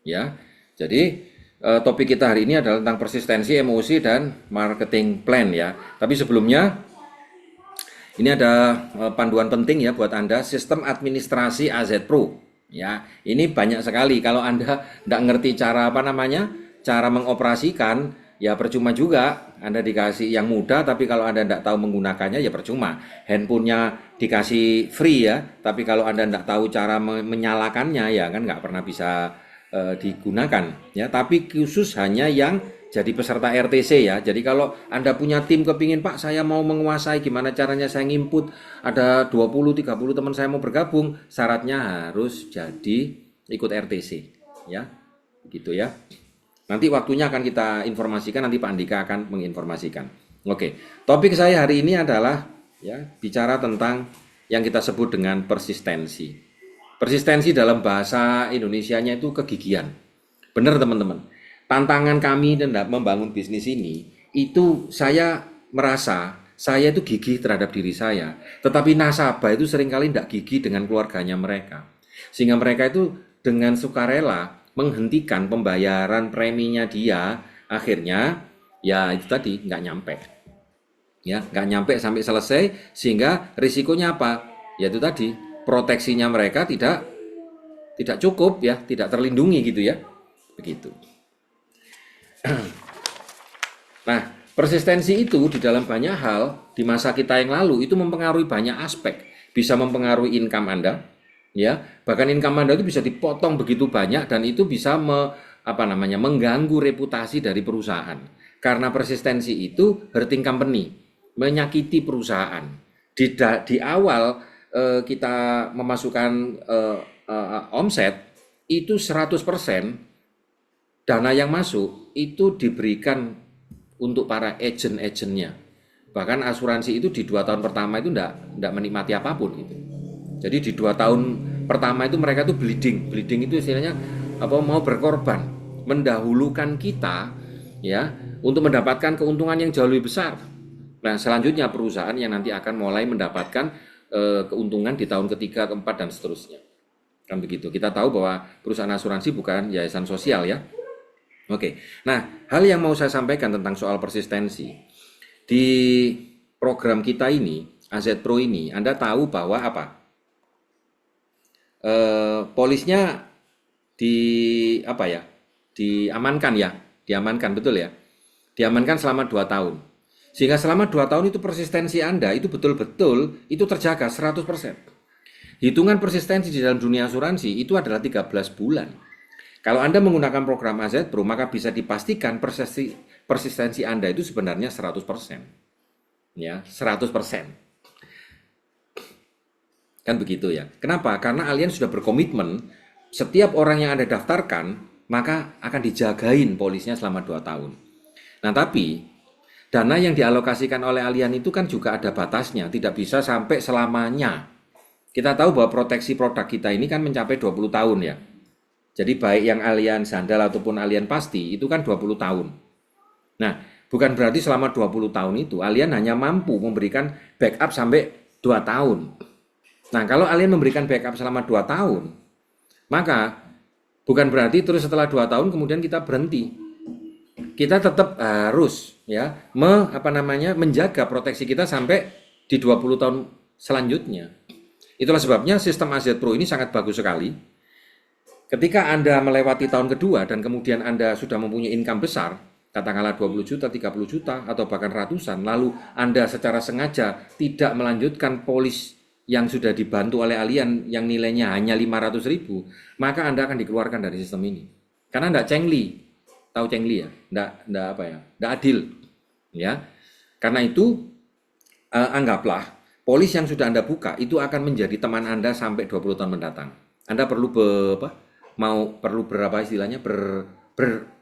ya. Jadi topik kita hari ini adalah tentang persistensi, emosi, dan marketing plan ya. Tapi sebelumnya ini ada panduan penting ya buat Anda, sistem administrasi AZ Pro. Ya, ini banyak sekali. Kalau Anda tidak ngerti cara apa namanya, cara mengoperasikan, ya percuma juga. Anda dikasih yang mudah, tapi kalau Anda tidak tahu menggunakannya, ya percuma. Handphonenya dikasih free ya, tapi kalau Anda tidak tahu cara menyalakannya, ya kan nggak pernah bisa digunakan. Ya, tapi khusus hanya yang jadi peserta RTC ya. Jadi kalau Anda punya tim kepingin, Pak, saya mau menguasai gimana caranya saya nginput, ada 20-30 teman saya mau bergabung, syaratnya harus jadi ikut RTC ya. Gitu ya. Nanti waktunya akan kita informasikan, nanti Pak Andika akan menginformasikan. Oke, topik saya hari ini adalah ya bicara tentang yang kita sebut dengan persistensi. Persistensi dalam bahasa Indonesianya itu kegigihan. Benar teman-teman. Tantangan kami dan membangun bisnis ini, itu saya merasa saya itu gigih terhadap diri saya. Tetapi nasabah itu seringkali tidak gigih dengan keluarganya mereka. Sehingga mereka itu dengan sukarela menghentikan pembayaran preminya dia, akhirnya ya itu tadi nggak nyampe. Ya, nggak nyampe sampai selesai, sehingga risikonya apa? Ya itu tadi, proteksinya mereka tidak cukup ya, tidak terlindungi gitu ya. Begitu. Nah, persistensi itu di dalam banyak hal di masa kita yang lalu itu mempengaruhi banyak aspek. Bisa mempengaruhi income Anda, ya. Bahkan income Anda itu bisa dipotong begitu banyak dan itu bisa mengganggu reputasi dari perusahaan. Karena persistensi itu hurting company, menyakiti perusahaan. Di awal kita memasukkan omset itu 100% dana yang masuk itu diberikan untuk para agent-agentnya. Bahkan asuransi itu di 2 tahun pertama itu enggak menikmati apapun gitu. Jadi di 2 tahun pertama itu mereka tuh bleeding. Bleeding itu istilahnya mau berkorban, mendahulukan kita ya untuk mendapatkan keuntungan yang jauh lebih besar. Nah, selanjutnya perusahaan yang nanti akan mulai mendapatkan keuntungan di tahun ketiga, keempat, dan seterusnya. Kan begitu. Kita tahu bahwa perusahaan asuransi bukan yayasan sosial ya. Oke, nah hal yang mau saya sampaikan tentang soal persistensi di program kita ini, AZ Pro ini, Anda tahu bahwa apa? Polisnya di apa ya? Diamankan ya, diamankan betul ya, diamankan selama 2 tahun. Sehingga selama 2 tahun itu persistensi Anda itu betul-betul itu terjaga 100%. Hitungan persistensi di dalam dunia asuransi itu adalah 13 bulan. Kalau Anda menggunakan program AZ Pro, maka bisa dipastikan persistensi Anda itu sebenarnya 100%. Ya, 100%. Kan begitu ya. Kenapa? Karena Allianz sudah berkomitmen, setiap orang yang Anda daftarkan, maka akan dijagain polisnya selama 2 tahun. Nah, tapi dana yang dialokasikan oleh Allianz itu kan juga ada batasnya, tidak bisa sampai selamanya. Kita tahu bahwa proteksi produk kita ini kan mencapai 20 tahun ya. Jadi baik yang Allianz Handal ataupun Allianz Pasti itu kan 20 tahun. Nah, bukan berarti selama 20 tahun itu Allianz hanya mampu memberikan backup sampai 2 tahun. Nah, kalau Allianz memberikan backup selama 2 tahun, maka bukan berarti terus setelah 2 tahun kemudian kita berhenti. Kita tetap harus ya menjaga proteksi kita sampai di 20 tahun selanjutnya. Itulah sebabnya sistem AZ Pro ini sangat bagus sekali. Ketika Anda melewati tahun kedua dan kemudian Anda sudah mempunyai income besar, katakanlah 20 juta, 30 juta, atau bahkan ratusan, lalu Anda secara sengaja tidak melanjutkan polis yang sudah dibantu oleh Allianz yang nilainya hanya 500.000, maka Anda akan dikeluarkan dari sistem ini. Karena Anda cengli, tahu cengli ya? Nggak adil. Ya. Karena itu, anggaplah polis yang sudah Anda buka itu akan menjadi teman Anda sampai 20 tahun mendatang. Anda perlu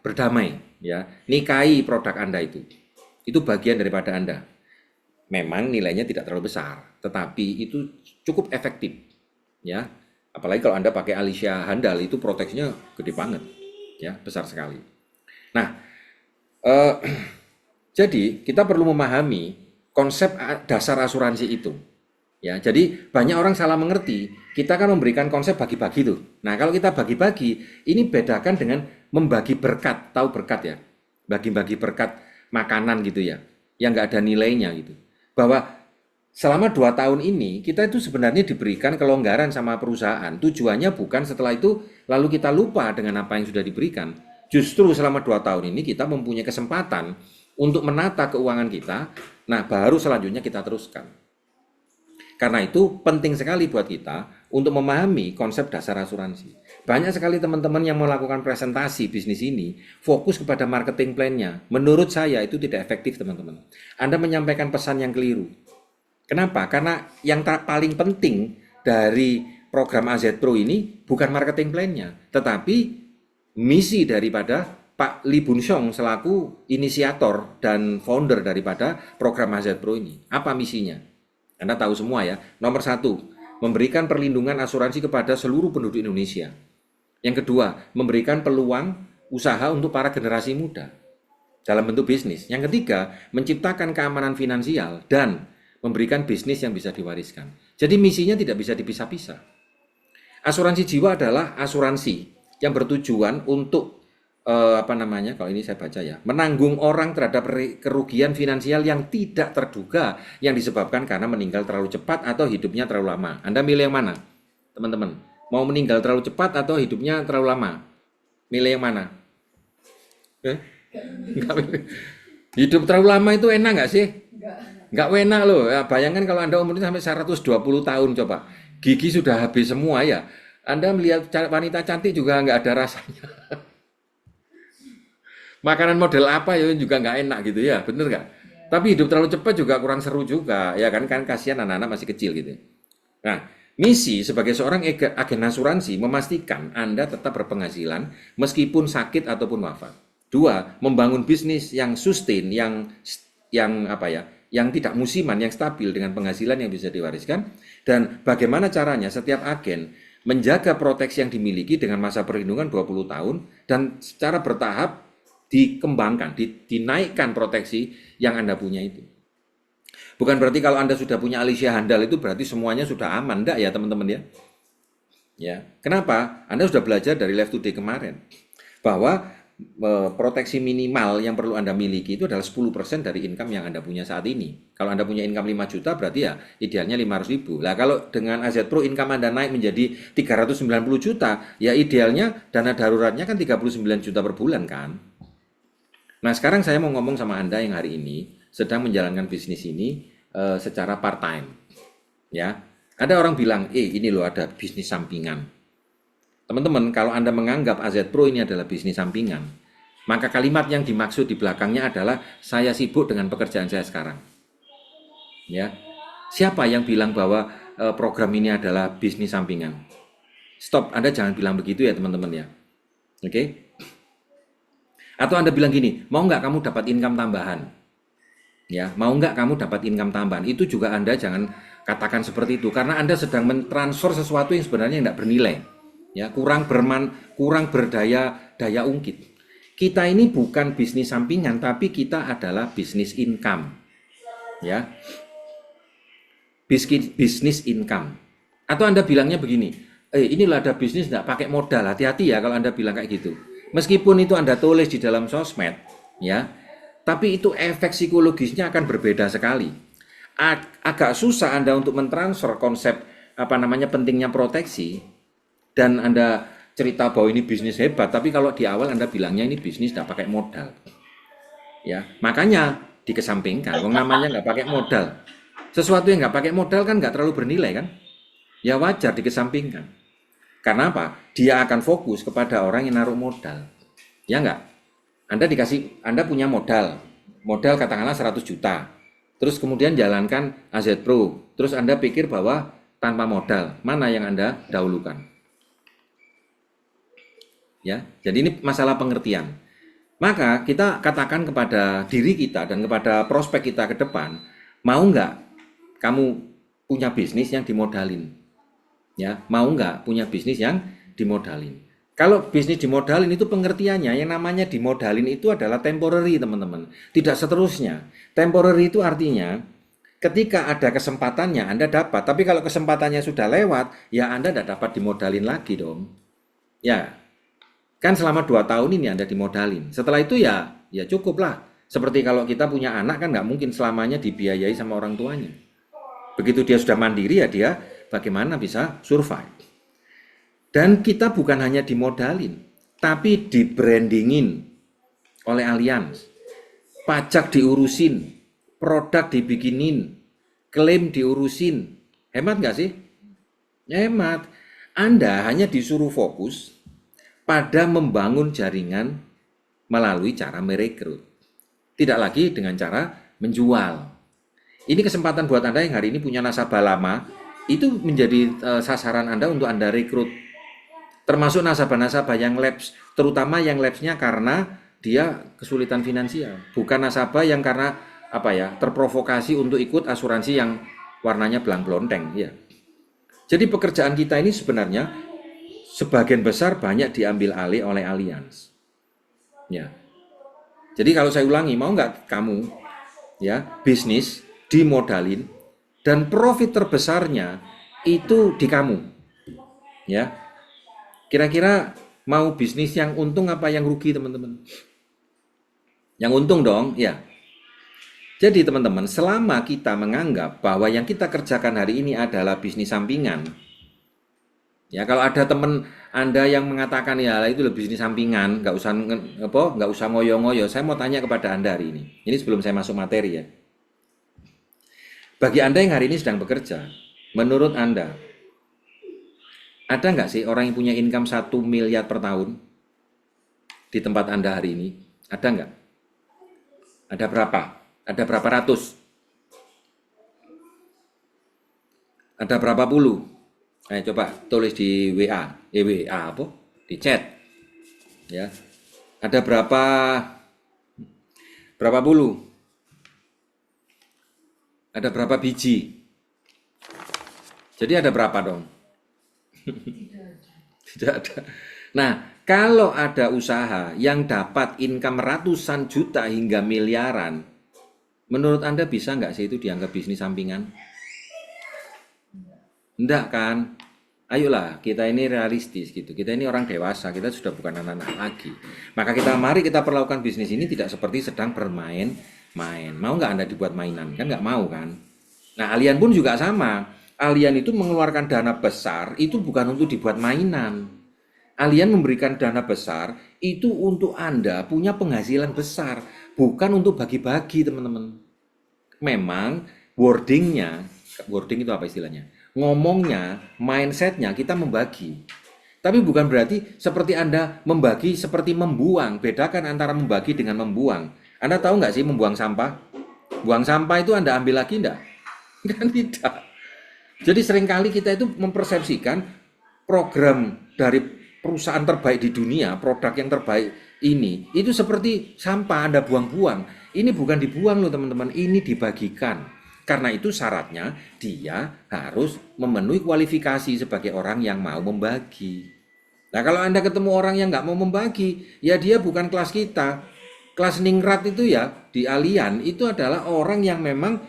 berdamai ya, nikahi produk Anda itu bagian daripada Anda. Memang nilainya tidak terlalu besar, tetapi itu cukup efektif ya, apalagi kalau Anda pakai Alicia Handal itu proteksinya gede banget ya, besar sekali. Nah, jadi kita perlu memahami konsep dasar asuransi itu Ya, jadi banyak orang salah mengerti. Kita kan memberikan konsep bagi-bagi tuh. Nah, kalau kita bagi-bagi, ini bedakan dengan membagi berkat. Tahu berkat ya? Bagi-bagi berkat makanan gitu ya, yang nggak ada nilainya gitu. Bahwa selama 2 tahun ini, kita itu sebenarnya diberikan kelonggaran sama perusahaan. Tujuannya bukan setelah itu lalu kita lupa dengan apa yang sudah diberikan. Justru selama 2 tahun ini kita mempunyai kesempatan untuk menata keuangan kita. Nah, baru selanjutnya kita teruskan. Karena itu penting sekali buat kita untuk memahami konsep dasar asuransi. Banyak sekali teman-teman yang melakukan presentasi bisnis ini fokus kepada marketing plan-nya. Menurut saya itu tidak efektif, teman-teman. Anda menyampaikan pesan yang keliru. Kenapa? Karena yang paling penting dari program AZ Pro ini bukan marketing plan-nya, tetapi misi daripada Pak Lee Bun Song selaku inisiator dan founder daripada program AZ Pro ini. Apa misinya? Anda tahu semua ya. Nomor 1, memberikan perlindungan asuransi kepada seluruh penduduk Indonesia. Yang kedua, memberikan peluang usaha untuk para generasi muda dalam bentuk bisnis. Yang ketiga, menciptakan keamanan finansial dan memberikan bisnis yang bisa diwariskan. Jadi misinya tidak bisa dipisah-pisah. Asuransi jiwa adalah asuransi yang bertujuan untuk kalau ini saya baca ya, menanggung orang terhadap kerugian finansial yang tidak terduga yang disebabkan karena meninggal terlalu cepat atau hidupnya terlalu lama. Anda milih yang mana, teman-teman? Mau meninggal terlalu cepat atau hidupnya terlalu lama? Milih yang mana? Hidup terlalu lama itu enak nggak sih? Nggak enak loh. Ya, bayangkan kalau Anda umurnya sampai 120 tahun coba. Gigi sudah habis semua ya. Anda melihat wanita cantik juga nggak ada rasanya. Makanan model apa ya juga nggak enak gitu ya, bener nggak? Tapi hidup terlalu cepat juga kurang seru juga, ya kan kasihan anak-anak masih kecil gitu. Nah, misi sebagai seorang agen asuransi memastikan Anda tetap berpenghasilan meskipun sakit ataupun wafat. 2, membangun bisnis yang sustain, yang tidak musiman, yang stabil dengan penghasilan yang bisa diwariskan. Dan bagaimana caranya setiap agen menjaga proteksi yang dimiliki dengan masa perlindungan 20 tahun dan secara bertahap dikembangkan, dinaikkan proteksi yang Anda punya itu. Bukan berarti kalau Anda sudah punya Alicia Handal itu berarti semuanya sudah aman, enggak ya teman-teman ya. Ya, kenapa? Anda sudah belajar dari Live Today kemarin bahwa proteksi minimal yang perlu Anda miliki itu adalah 10% dari income yang Anda punya saat ini. Kalau Anda punya income 5 juta berarti ya idealnya 500.000. Nah, kalau dengan AZ Pro income Anda naik menjadi 390 juta, ya idealnya dana daruratnya kan 39 juta per bulan kan. Nah, sekarang saya mau ngomong sama Anda yang hari ini sedang menjalankan bisnis ini secara part-time. Ya, ada orang bilang, ini loh ada bisnis sampingan. Teman-teman, kalau Anda menganggap AZ Pro ini adalah bisnis sampingan, maka kalimat yang dimaksud di belakangnya adalah saya sibuk dengan pekerjaan saya sekarang. Ya, siapa yang bilang bahwa program ini adalah bisnis sampingan? Stop, Anda jangan bilang begitu ya teman-teman ya. Oke? Atau Anda bilang gini, mau nggak kamu dapat income tambahan? Ya, mau nggak kamu dapat income tambahan? Itu juga Anda jangan katakan seperti itu, karena Anda sedang mentransfer sesuatu yang sebenarnya tidak bernilai. Ya, kurang berdaya ungkit. Kita ini bukan bisnis sampingan, tapi kita adalah bisnis income. Ya, bisnis income. Atau Anda bilangnya begini, inilah ada bisnis nggak pakai modal. Hati-hati ya kalau Anda bilang kayak gitu. Meskipun itu Anda tulis di dalam sosmed, ya, tapi itu efek psikologisnya akan berbeda sekali. Agak susah Anda untuk mentransfer konsep pentingnya proteksi, dan Anda cerita bahwa ini bisnis hebat, tapi kalau di awal Anda bilangnya ini bisnis nggak pakai modal, ya, makanya dikesampingkan. Wong namanya nggak pakai modal, sesuatu yang nggak pakai modal kan nggak terlalu bernilai kan, ya wajar dikesampingkan. Karena apa? Dia akan fokus kepada orang yang naruh modal. Ya enggak? Anda punya modal katakanlah 100 juta. Terus kemudian jalankan AZ Pro. Terus Anda pikir bahwa tanpa modal, mana yang Anda dahulukan? Ya, jadi ini masalah pengertian. Maka kita katakan kepada diri kita dan kepada prospek kita ke depan, mau enggak kamu punya bisnis yang dimodalin? Ya, mau nggak punya bisnis yang dimodalin? Kalau bisnis dimodalin itu pengertiannya, yang namanya dimodalin itu adalah temporary, teman-teman. Tidak seterusnya. Temporary itu artinya Ketika ada kesempatannya Anda dapat, tapi kalau kesempatannya sudah lewat, ya Anda tidak dapat dimodalin lagi dong. Ya, kan selama 2 tahun ini Anda dimodalin. Setelah itu ya cukup lah. Seperti kalau kita punya anak kan nggak mungkin selamanya dibiayai sama orang tuanya. Begitu dia sudah mandiri ya dia bagaimana bisa survive. Dan kita bukan hanya dimodalin, tapi di-brandingin oleh Allianz. Pajak diurusin, produk dibikinin, klaim diurusin. Hemat nggak sih? Hemat. Anda hanya disuruh fokus pada membangun jaringan melalui cara merekrut. Tidak lagi dengan cara menjual. Ini kesempatan buat Anda yang hari ini punya nasabah lama, itu menjadi sasaran Anda untuk Anda rekrut. Termasuk nasabah-nasabah yang lapse, terutama yang lapse-nya karena dia kesulitan finansial. Bukan nasabah yang karena terprovokasi untuk ikut asuransi yang warnanya belang-belonteng. Ya. Jadi pekerjaan kita ini sebenarnya sebagian besar banyak diambil alih oleh Allianz. Ya. Jadi kalau saya ulangi, mau nggak kamu bisnis dimodalin dan profit terbesarnya itu di kamu. Ya. Kira-kira mau bisnis yang untung apa yang rugi, teman-teman? Yang untung dong, ya. Jadi teman-teman, selama kita menganggap bahwa yang kita kerjakan hari ini adalah bisnis sampingan, ya kalau ada teman Anda yang mengatakan ya itu lebih bisnis sampingan, nggak usah ngoyo-ngoyo. Saya mau tanya kepada Anda hari ini. Ini sebelum saya masuk materi ya. Bagi Anda yang hari ini sedang bekerja, menurut Anda, ada nggak sih orang yang punya income 1 miliar per tahun di tempat Anda hari ini? Ada nggak? Ada berapa? Ada berapa ratus? Ada berapa puluh? Ayo coba tulis di WA. WA apa? Di chat. Ya. Ada berapa puluh? Ada berapa biji? Jadi ada berapa dong? Tidak ada. Nah, kalau ada usaha yang dapat income ratusan juta hingga miliaran, menurut Anda bisa nggak sih itu dianggap bisnis sampingan? Enggak kan? Ayolah, kita ini realistis gitu. Kita ini orang dewasa, kita sudah bukan anak-anak lagi. Maka mari kita perlakukan bisnis ini tidak seperti sedang bermain-main. Mau nggak Anda dibuat mainan? Kan nggak mau kan? Nah, Allianz pun juga sama. Allianz itu mengeluarkan dana besar, itu bukan untuk dibuat mainan. Allianz memberikan dana besar, itu untuk Anda punya penghasilan besar, bukan untuk bagi-bagi, teman-teman. Memang wording itu apa istilahnya? Ngomongnya, mindsetnya kita membagi. Tapi bukan berarti seperti Anda membagi seperti membuang. Bedakan antara membagi dengan membuang. Anda tahu nggak sih membuang sampah? Buang sampah itu Anda ambil lagi enggak? Kan tidak. Jadi seringkali kita itu mempersepsikan program dari perusahaan terbaik di dunia, produk yang terbaik ini, itu seperti sampah Anda buang-buang. Ini bukan dibuang loh teman-teman, ini dibagikan. Karena itu syaratnya dia harus memenuhi kualifikasi sebagai orang yang mau membagi. Nah kalau Anda ketemu orang yang nggak mau membagi, ya dia bukan kelas kita. Kelas ningrat itu ya di Allianz itu adalah orang yang memang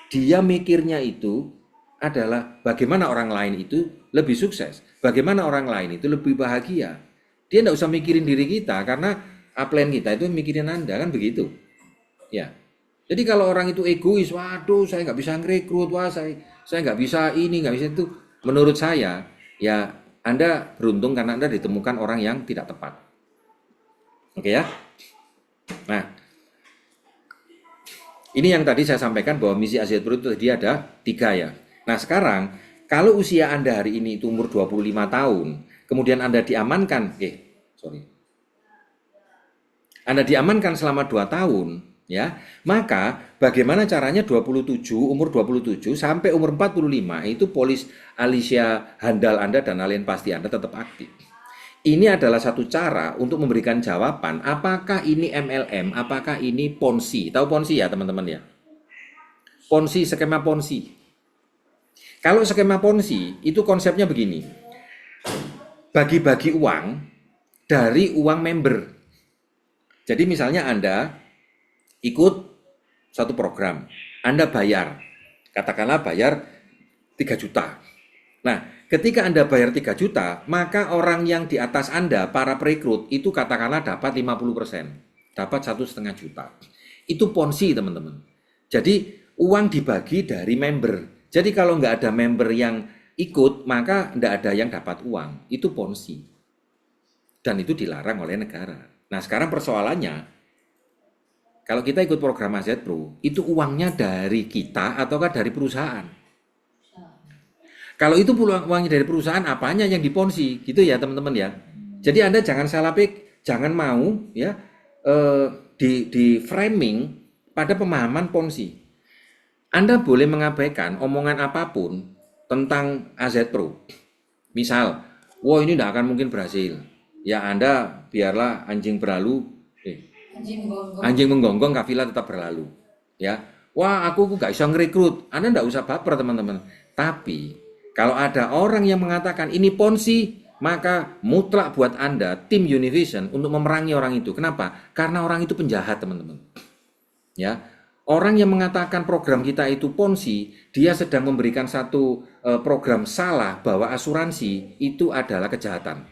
dia mikirnya itu adalah bagaimana orang lain itu lebih sukses, bagaimana orang lain itu lebih bahagia. Dia tidak usah mikirin diri kita karena upline kita itu mikirin Anda, kan begitu. Ya. Jadi kalau orang itu egois, waduh saya nggak bisa ngerekrut, wah saya nggak bisa ini, nggak bisa itu. Menurut saya, ya Anda beruntung karena Anda ditemukan orang yang tidak tepat. Oke ya. Nah, ini yang tadi saya sampaikan bahwa misi Asia Pro itu tadi ada 3 ya. Nah sekarang, kalau usia Anda hari ini itu umur 25 tahun, kemudian Anda diamankan, Anda diamankan selama 2 tahun, ya, maka bagaimana caranya umur 27 sampai umur 45 itu polis Alicia handal Anda dan Allianz pasti Anda tetap aktif. Ini adalah satu cara untuk memberikan jawaban apakah ini MLM, apakah ini Ponzi. Tahu Ponzi ya teman-teman ya? Ponzi, skema Ponzi. Kalau skema Ponzi itu konsepnya begini. Bagi-bagi uang dari uang member. Jadi misalnya Anda ikut satu program, Anda bayar. Katakanlah bayar 3 juta. Nah, ketika Anda bayar 3 juta, maka orang yang di atas Anda, para perekrut, itu katakanlah dapat 50%. Dapat 1,5 juta. Itu ponzi, teman-teman. Jadi, uang dibagi dari member. Jadi, kalau nggak ada member yang ikut, maka nggak ada yang dapat uang. Itu ponzi. Dan itu dilarang oleh negara. Nah, sekarang persoalannya, kalau kita ikut program AZ Pro, itu uangnya dari kita ataukah dari perusahaan? Kalau itu uangnya dari perusahaan, apanya yang diponsi, gitu ya teman-teman ya. Jadi Anda jangan salah jangan mau ya di framing pada pemahaman ponzi. Anda boleh mengabaikan omongan apapun tentang AZ Pro. Misal, wah ini tidak akan mungkin berhasil. Ya Anda biarlah anjing berlalu, anjing menggonggong kafilah tetap berlalu. Ya, wah aku gak bisa ngerekrut. Anda tidak usah baper teman-teman. Tapi kalau ada orang yang mengatakan ini ponzi, maka mutlak buat Anda tim Univision untuk memerangi orang itu. Kenapa? Karena orang itu penjahat teman-teman. Ya, orang yang mengatakan program kita itu ponzi, dia sedang memberikan satu program salah bahwa asuransi itu adalah kejahatan.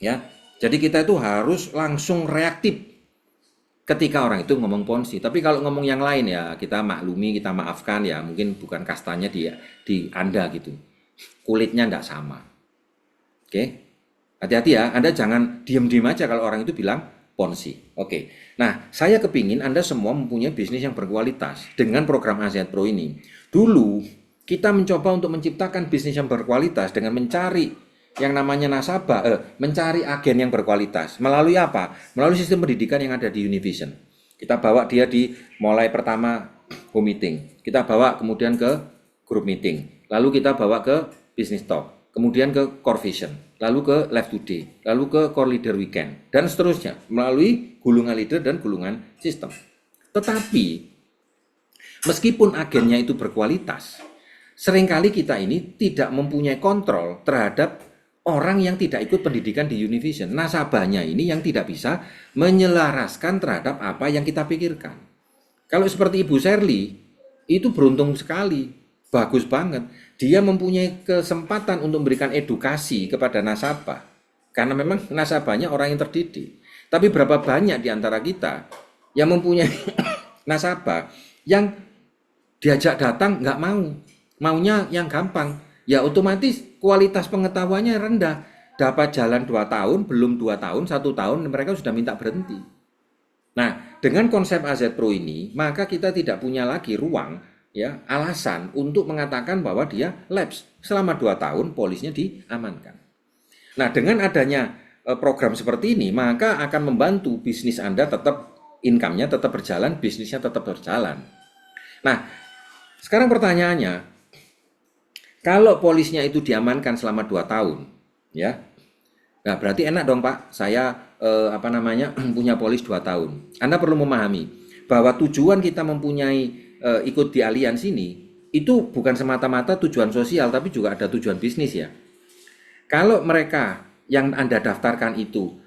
Ya, jadi kita itu harus langsung reaktif ketika orang itu ngomong ponzi. Tapi kalau ngomong yang lain ya kita maklumi, kita maafkan ya, mungkin bukan kastanya di Anda gitu. Kulitnya enggak sama. Oke. Hati-hati ya, Anda jangan diem-diem aja kalau orang itu bilang ponzi. Oke. Nah, saya kepingin Anda semua mempunyai bisnis yang berkualitas dengan program AZ Pro ini. Dulu kita mencoba untuk menciptakan bisnis yang berkualitas dengan mencari yang namanya nasabah, mencari agen yang berkualitas. Melalui apa? Melalui sistem pendidikan yang ada di Univision. Kita bawa dia di mulai pertama home meeting. Kita bawa kemudian ke group meeting. Lalu kita bawa ke business talk. Kemudian ke core vision. Lalu ke live today. Lalu ke core leader weekend. Dan seterusnya. Melalui gulungan leader dan gulungan sistem. Tetapi, meskipun agennya itu berkualitas, seringkali kita ini tidak mempunyai kontrol terhadap orang yang tidak ikut pendidikan di Univision. Nasabahnya ini yang tidak bisa menyelaraskan terhadap apa yang kita pikirkan. Kalau seperti Ibu Sherly, itu beruntung sekali. Bagus banget. Dia mempunyai kesempatan untuk memberikan edukasi kepada nasabah. Karena memang nasabahnya orang yang terdidik. Tapi berapa banyak di antara kita yang mempunyai nasabah yang diajak datang nggak mau. Maunya yang gampang. Ya otomatis kualitas pengetahuannya rendah. Dapat jalan 2 tahun, belum 2 tahun, 1 tahun, mereka sudah minta berhenti. Nah, dengan konsep AZ Pro ini, maka kita tidak punya lagi ruang, ya, alasan untuk mengatakan bahwa dia lapse. Selama 2 tahun, polisnya diamankan. Nah, dengan adanya program seperti ini, maka akan membantu bisnis Anda tetap, income-nya tetap berjalan, bisnisnya tetap berjalan. Nah, sekarang pertanyaannya, kalau polisnya itu diamankan selama 2 tahun, ya, nah berarti enak dong Pak, saya punya polis 2 tahun. Anda perlu memahami bahwa tujuan kita mempunyai ikut di aliansi ini, itu bukan semata-mata tujuan sosial, tapi juga ada tujuan bisnis ya. Kalau mereka yang Anda daftarkan itu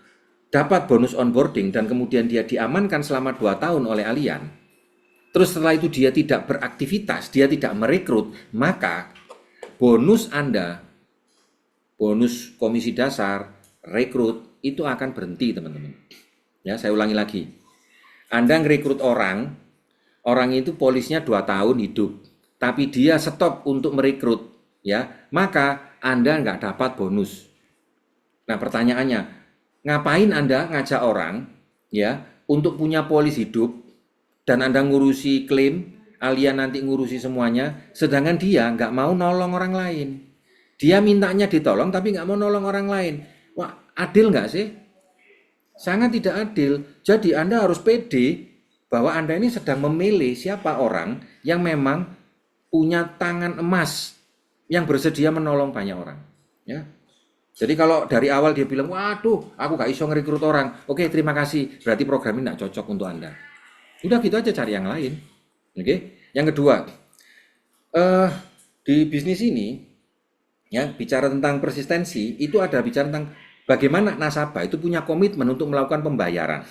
dapat bonus onboarding dan kemudian dia diamankan selama 2 tahun oleh Allian, terus setelah itu dia tidak beraktivitas, dia tidak merekrut, maka bonus Anda, bonus komisi dasar, rekrut, itu akan berhenti teman-teman. Ya, saya ulangi lagi. Anda ngerekrut orang itu polisnya 2 tahun hidup, tapi dia stop untuk merekrut, ya, maka Anda nggak dapat bonus. Nah pertanyaannya, ngapain Anda ngajak orang, ya, untuk punya polis hidup, dan Anda ngurusi klaim, Allian nanti ngurusi semuanya, sedangkan dia nggak mau nolong orang lain. Dia mintanya ditolong tapi nggak mau nolong orang lain. Wah, adil nggak sih? Sangat tidak adil. Jadi Anda harus pede bahwa Anda ini sedang memilih siapa orang yang memang punya tangan emas yang bersedia menolong banyak orang. Ya. Jadi kalau dari awal dia bilang, waduh, aku nggak iso ngerekrut orang. Oke, terima kasih. Berarti program ini nggak cocok untuk Anda. Udah gitu aja cari yang lain. Oke, yang kedua, di bisnis ini, ya bicara tentang persistensi, itu ada bicara tentang bagaimana nasabah itu punya komitmen untuk melakukan pembayaran,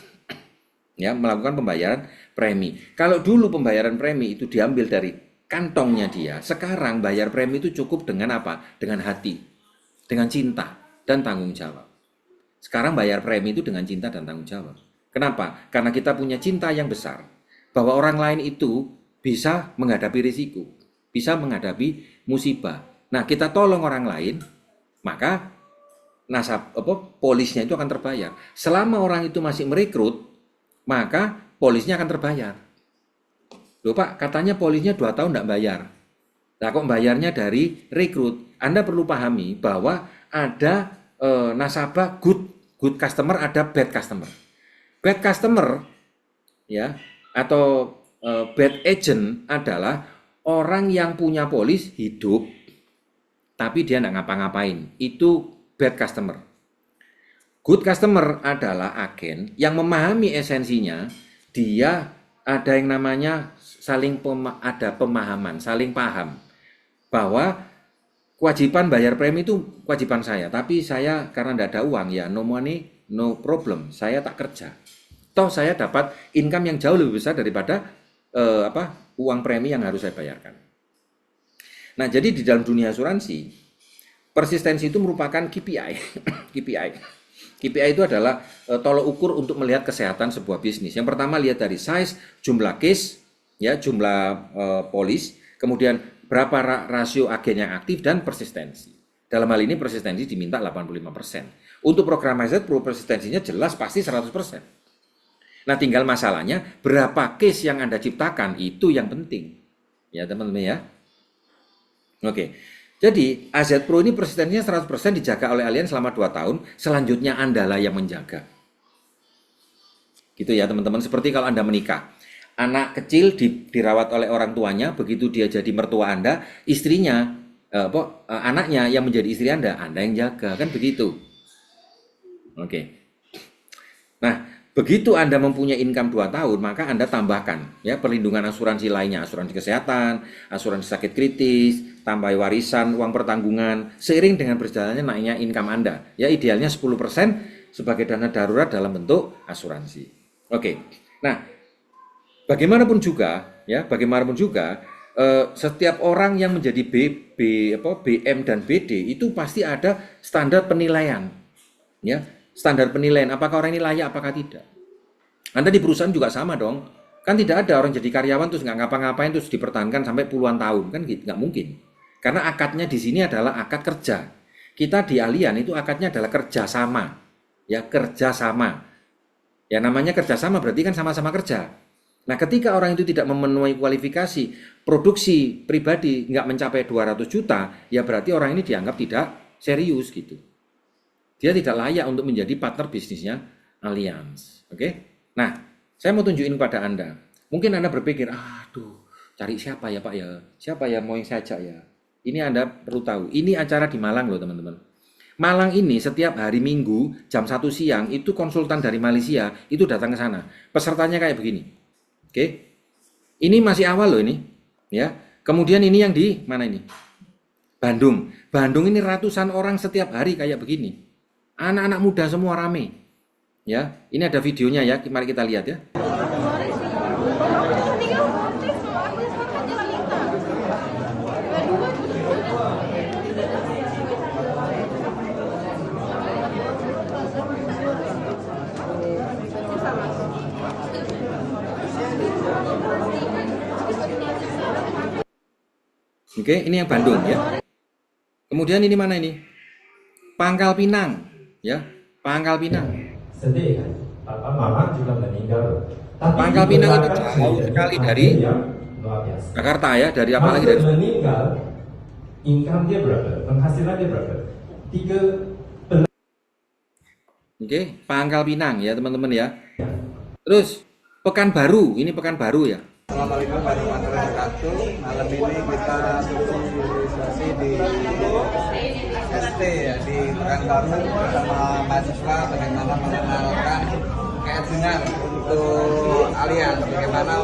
ya melakukan pembayaran premi. Kalau dulu pembayaran premi itu diambil dari kantongnya dia, sekarang bayar premi itu cukup dengan apa? Dengan hati, dengan cinta dan tanggung jawab. Sekarang bayar premi itu dengan cinta dan tanggung jawab. Kenapa? Karena kita punya cinta yang besar, bahwa orang lain itu bisa menghadapi risiko, bisa menghadapi musibah. Nah, kita tolong orang lain, maka polisnya itu akan terbayar. Selama orang itu masih merekrut, maka polisnya akan terbayar. Loh Pak, katanya polisnya 2 tahun tidak bayar. Nah kok bayarnya dari rekrut? Anda perlu pahami bahwa ada nasabah good customer, ada bad customer. Bad customer ya atau bad agent adalah orang yang punya polis hidup tapi dia tidak ngapa-ngapain. Itu bad customer. Good customer adalah agen yang memahami esensinya. Dia ada yang namanya ada pemahaman, saling paham bahwa kewajiban bayar premi itu kewajiban saya, tapi saya karena tidak ada uang ya no money no problem, saya tak kerja. Toh saya dapat income yang jauh lebih besar daripada uang premi yang harus saya bayarkan. Nah, jadi di dalam dunia asuransi, persistensi itu merupakan KPI. KPI itu adalah tolok ukur untuk melihat kesehatan sebuah bisnis. Yang pertama lihat dari size, jumlah case, ya, jumlah polis, kemudian berapa rasio agen yang aktif dan persistensi. Dalam hal ini persistensi diminta 85%. Untuk program MyZ persistensinya jelas pasti 100%. Nah, tinggal masalahnya berapa case yang Anda ciptakan itu yang penting. Ya, teman-teman ya. Oke. Jadi, AZ Pro ini persistensinya 100% dijaga oleh Allianz selama 2 tahun, selanjutnya Anda lah yang menjaga. Gitu ya, teman-teman. Seperti kalau Anda menikah. Anak kecil dirawat oleh orang tuanya, begitu dia jadi mertua Anda, istrinya, anaknya yang menjadi istri Anda yang jaga, kan begitu. Oke. Nah, begitu Anda mempunyai income 2 tahun, maka Anda tambahkan ya perlindungan asuransi lainnya, asuransi kesehatan, asuransi sakit kritis, tambah warisan, uang pertanggungan, seiring dengan berjalannya naiknya income Anda. Ya idealnya 10% sebagai dana darurat dalam bentuk asuransi. Oke. Nah, bagaimanapun juga, setiap orang yang menjadi BM dan BD itu pasti ada standar penilaian. Ya, standar penilaian apakah orang ini layak apakah tidak. Anda di perusahaan juga sama dong. Kan tidak ada orang jadi karyawan terus nggak ngapa-ngapain terus dipertahankan sampai puluhan tahun, kan gitu, nggak mungkin. Karena akadnya di sini adalah akad kerja. Kita di Allianz itu akadnya adalah kerjasama. Ya, kerjasama. Ya namanya kerjasama berarti kan sama-sama kerja. Nah, ketika orang itu tidak memenuhi kualifikasi produksi pribadi nggak mencapai 200 juta, ya berarti orang ini dianggap tidak serius gitu. Dia tidak layak untuk menjadi partner bisnisnya Allianz. Oke? Nah, saya mau tunjukin kepada Anda. Mungkin Anda berpikir, aduh, cari siapa ya Pak ya? Siapa ya mau yang saya ajak ya? Ini Anda perlu tahu. Ini acara di Malang loh teman-teman. Malang ini setiap hari Minggu jam 1 siang itu konsultan dari Malaysia itu datang ke sana. Pesertanya kayak begini. Oke? Ini masih awal loh ini. Ya. Kemudian ini yang di mana ini? Bandung. Bandung ini ratusan orang setiap hari kayak begini. Anak-anak muda semua rame. Ya, ini ada videonya ya. Mari kita lihat ya. Oke, ini yang Bandung ya. Kemudian ini mana ini? Pangkal Pinang, ya, Pangkal Pinang. Sedih kan? Mama juga meninggal. Pangkal Pinang itu jauh sekali dari Jakarta ya, dari apalagi dari meninggal. Income dia berapa? Penghasilan dia berapa? 3. Oke, Pangkal Pinang ya teman-teman ya. Terus Pekanbaru, ini Pekanbaru ya. Assalamualaikum warahmatullahi wabarakatuh. Malam ini kita sosialisasi di ST ya di Pekanbaru bersama mahasiswa bagaimana mengenalkan keyakinan untuk Allianz, bagaimana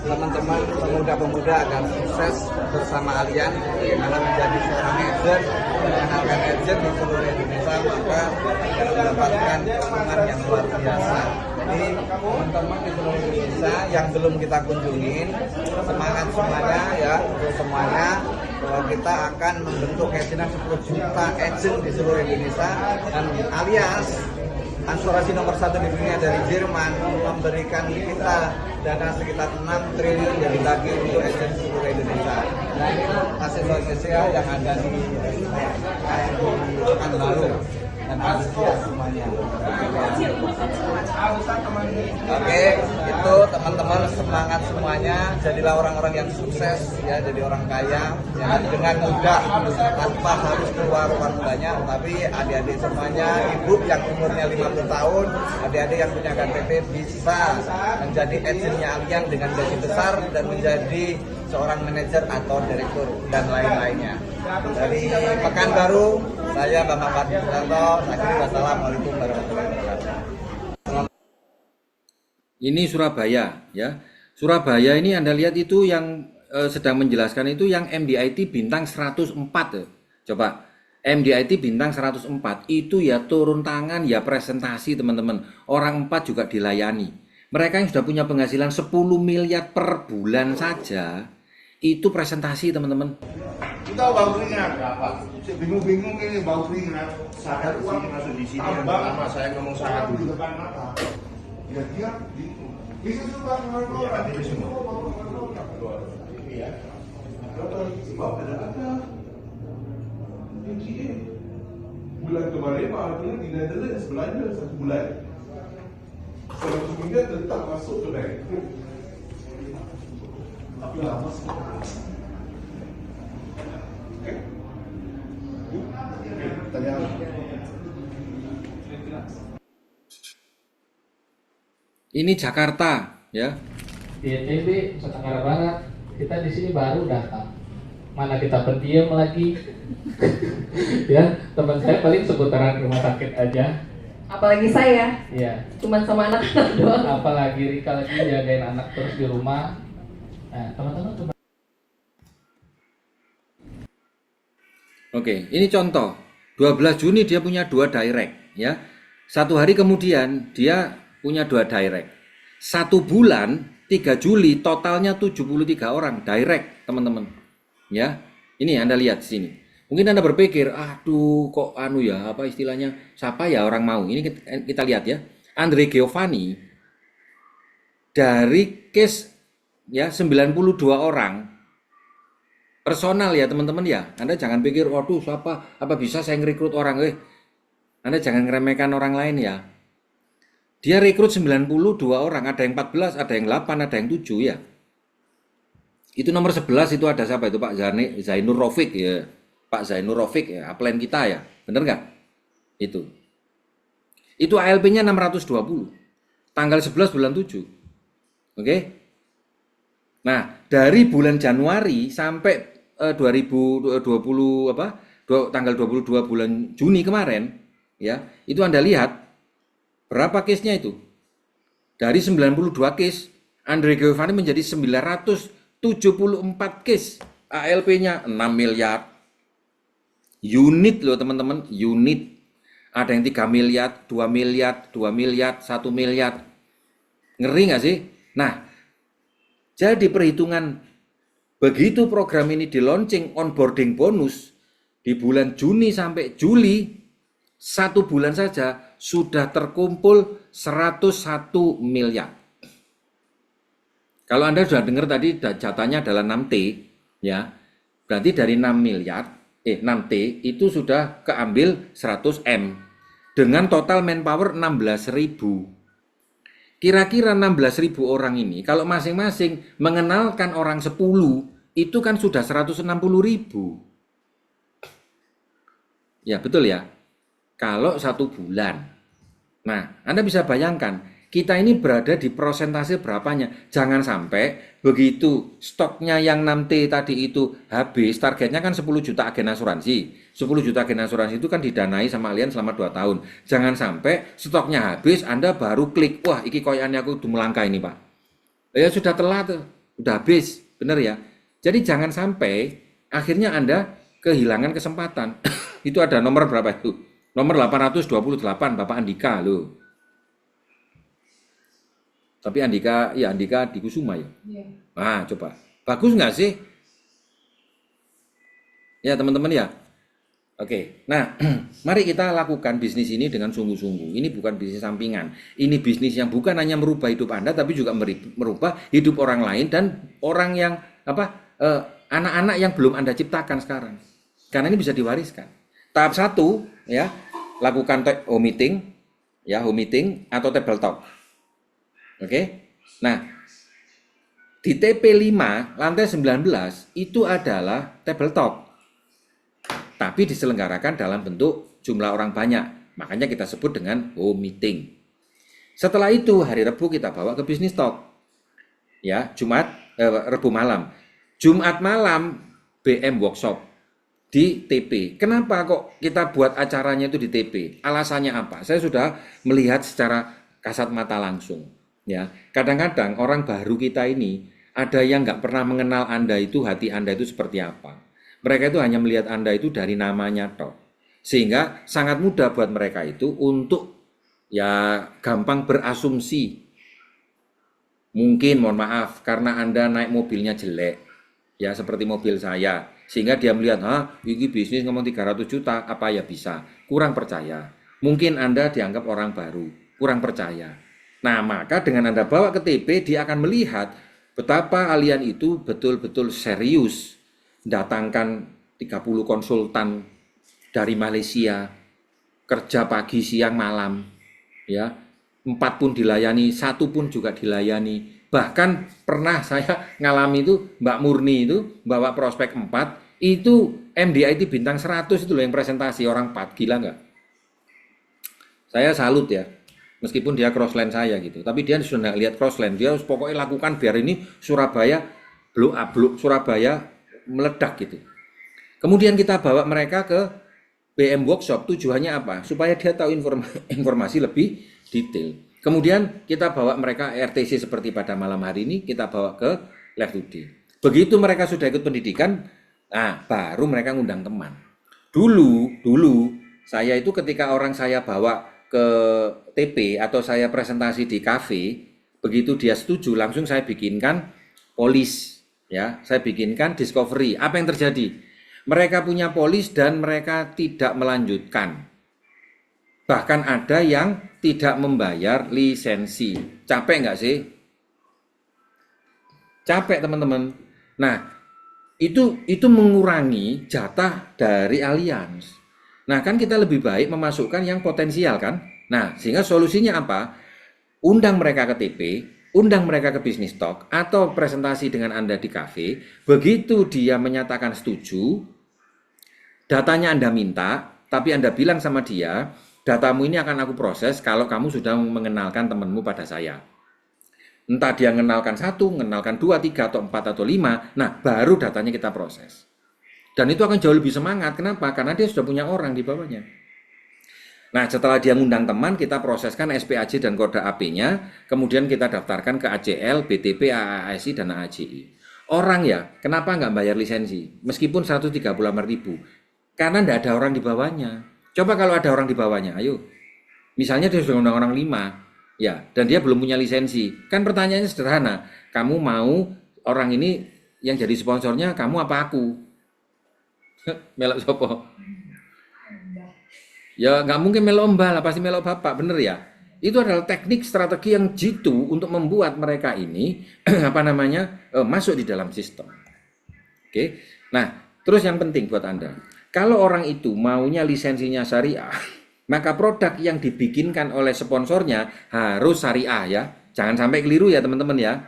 teman-teman pemuda-pemuda agar sukses bersama Allianz, bagaimana menjadi seorang agent, mengenalkan agent di seluruh Indonesia maka mendapatkan keuntungan yang luar biasa. Jadi teman-teman di seluruh Indonesia yang belum kita kunjungin, semangat semuanya ya, untuk semuanya bahwa kita akan membentuk Hesinan 10 juta agent di seluruh Indonesia, dan alias asuransi nomor 1 di dunia dari Jerman memberikan kita dana sekitar 6 triliun yang dibagi untuk agent seluruh Indonesia. Nah, ini hasil Indonesia yang ada di Pekanbaru dan antusias semuanya. Oke, itu teman-teman semangat semuanya, jadilah orang-orang yang sukses ya, jadi orang kaya ya, dengan mudah tanpa harus keluar uang banyak. Tapi adik-adik semuanya, ibu yang umurnya 50 tahun, adik-adik yang punya KTP bisa menjadi agennya Allianz dengan gaji besar dan menjadi seorang manajer atau direktur dan lain-lainnya. Dari Pekanbaru, saya Bambang Fadli Sutanto. Assalamualaikum warahmatullahi wabarakatuh. Ini Surabaya ya. Surabaya ini Anda lihat itu yang sedang menjelaskan itu yang MDIT bintang 104 ya. Coba MDIT bintang 104 itu ya turun tangan ya presentasi teman-teman. Orang 4 juga dilayani. Mereka yang sudah punya penghasilan 10 miliar per bulan saja itu presentasi teman-teman. Kita baru ingat apa? Bingung-bingung ini baru ingat. Sadar uang masuk di sini. Tambah saya ngomong sangat di depan mata. Ya dia bingung. Bisa juga orang ini semua. Iya. Sebab ada bulan kemarin Pak Artinya di Netherlands belanja 1 bulan. 100 miliar tetap masuk ke bank. Tapi lama sekali. Ini Jakarta ya. Di NTB, Nusa Tenggara Barat, kita di sini baru datang. Mana kita pendiam lagi. Ya, teman saya paling seputaran rumah sakit aja. Apalagi saya, Iya. cuman sama anak-anak doang. Apalagi Rika lagi jagain anak terus di rumah. Nah, teman-teman coba. Oke, ini contoh. 12 Juni dia punya 2 direct ya. 1 hari kemudian dia punya 2 direct. 1 bulan 3 Juli totalnya 73 orang direct, teman-teman. Ya. Ini Anda lihat di sini. Mungkin Anda berpikir, aduh kok anu ya, apa istilahnya? Siapa ya orang mau? Ini kita lihat ya. Andre Giovanni dari case ya 92 orang personal ya teman-teman ya. Anda jangan pikir waduh siapa apa bisa saya ngerekrut orang Anda jangan ngeremehkan orang lain ya. Dia rekrut 92 orang, ada yang 14, ada yang 8, ada yang 7 ya. Itu nomor 11 itu ada siapa itu Pak Zainur Rofiq ya. Pak Zainur Rofiq ya, upline kita ya. Bener nggak? Itu ALP-nya 620. Tanggal 11 bulan 7. Oke? Nah, dari bulan Januari sampai 2020 tanggal 22 bulan Juni kemarin ya, itu Anda lihat berapa case-nya itu? Dari 92 case, Andre Giovanni menjadi 974 case. ALP-nya 6 miliar. Unit loh teman-teman, unit. Ada yang 3 miliar, 2 miliar, 2 miliar, 1 miliar. Ngeri nggak sih? Nah, jadi perhitungan begitu program ini di launching onboarding bonus di bulan Juni sampai Juli, 1 bulan saja sudah terkumpul 101 miliar. Kalau Anda sudah dengar tadi jatahnya adalah 6T ya. Berarti dari 6T itu sudah keambil 100M dengan total manpower 16.000. Kira-kira 16.000 orang ini kalau masing-masing mengenalkan orang 10 itu kan sudah 160.000. Ya betul ya. Kalau 1 bulan. Nah, Anda bisa bayangkan kita ini berada di prosentase berapanya. Jangan sampai begitu stoknya yang 6T tadi itu habis, targetnya kan 10 juta agen asuransi. 10 juta agen asuransi itu kan didanai sama Allianz selama 2 tahun. Jangan sampai stoknya habis, Anda baru klik, wah iki koyannya aku udah melangkah ini Pak. Ya sudah telat, udah habis, bener ya. Jadi jangan sampai akhirnya Anda kehilangan kesempatan. Itu ada nomor berapa itu? Nomor 828 Bapak Andika loh. Tapi Andika di Kusuma ya. Nah, coba. Bagus nggak sih? Ya, teman-teman ya. Oke, nah mari kita lakukan bisnis ini dengan sungguh-sungguh. Ini bukan bisnis sampingan. Ini bisnis yang bukan hanya merubah hidup Anda, tapi juga merubah hidup orang lain dan orang yang anak-anak yang belum Anda ciptakan sekarang. Karena ini bisa diwariskan. Tahap 1 ya, lakukan home meeting atau table talk. Oke. Nah, di TP5 lantai 19 itu adalah table talk. Tapi diselenggarakan dalam bentuk jumlah orang banyak. Makanya kita sebut dengan home meeting. Setelah itu hari Rabu kita bawa ke bisnis talk. Ya, Rabu malam. Jumat malam BM workshop di TP. Kenapa kok kita buat acaranya itu di TP? Alasannya apa? Saya sudah melihat secara kasat mata langsung. Ya, kadang-kadang orang baru kita ini ada yang nggak pernah mengenal Anda itu, hati Anda itu seperti apa. Mereka itu hanya melihat Anda itu dari namanya toh. Sehingga sangat mudah buat mereka itu untuk ya gampang berasumsi. Mungkin mohon maaf karena Anda naik mobilnya jelek. Ya seperti mobil saya. Sehingga dia melihat, ini bisnis ngomong 300 juta, apa ya bisa? Kurang percaya. Mungkin Anda dianggap orang baru, kurang percaya. Nah maka dengan Anda bawa ke TP, dia akan melihat betapa kalian itu betul-betul serius. Datangkan 30 konsultan dari Malaysia, kerja pagi, siang, malam, ya 4 pun dilayani, 1 pun juga dilayani. Bahkan pernah saya ngalami itu Mbak Murni itu bawa prospek 4, itu MDIT bintang 100 itu loh yang presentasi, orang 4, gila nggak? Saya salut ya, meskipun dia crossline saya gitu, tapi dia sudah nggak lihat crossline, dia pokoknya lakukan biar ini Surabaya blow up, Surabaya meledak gitu. Kemudian kita bawa mereka ke BM workshop, tujuannya apa? Supaya dia tahu informasi lebih detail. Kemudian kita bawa mereka RTC seperti pada malam hari ini, kita bawa ke Live Today. Begitu mereka sudah ikut pendidikan, nah baru mereka ngundang teman. Dulu saya itu ketika orang saya bawa ke TP atau saya presentasi di kafe, begitu dia setuju langsung saya bikinkan polis. Ya, saya bikinkan discovery. Apa yang terjadi? Mereka punya polis dan mereka tidak melanjutkan. Bahkan ada yang tidak membayar lisensi. Capek nggak sih? Capek teman-teman. Nah, itu mengurangi jatah dari Allianz. Nah, kan kita lebih baik memasukkan yang potensial kan? Nah, sehingga solusinya apa? Undang mereka ke TP, undang mereka ke bisnis talk atau presentasi dengan Anda di kafe. Begitu dia menyatakan setuju, datanya Anda minta, tapi Anda bilang sama dia, datamu ini akan aku proses kalau kamu sudah mengenalkan temanmu pada saya. Entah dia mengenalkan 1, mengenalkan 2, 3, atau 4, atau 5, nah baru datanya kita proses. Dan itu akan jauh lebih semangat. Kenapa? Karena dia sudah punya orang di bawahnya. Nah, setelah dia ngundang teman, kita proseskan SPAJ dan kode AP-nya, kemudian kita daftarkan ke ACL, BTP, AASI, dan AJI. Orang ya, kenapa nggak bayar lisensi? Meskipun 134.000, karena nggak ada orang di bawahnya. Coba kalau ada orang di bawahnya, ayo. Misalnya dia sudah ngundang orang 5, ya, dan dia belum punya lisensi. Kan pertanyaannya sederhana, kamu mau orang ini yang jadi sponsornya, kamu apa aku? Melok sopo? Ya nggak mungkin melok mbah lah, pasti melok bapak, bener ya? Itu adalah teknik strategi yang jitu untuk membuat mereka ini masuk di dalam sistem. Oke, nah terus yang penting buat Anda, kalau orang itu maunya lisensinya syariah, maka produk yang dibikinkan oleh sponsornya harus syariah ya, jangan sampai keliru ya teman-teman ya.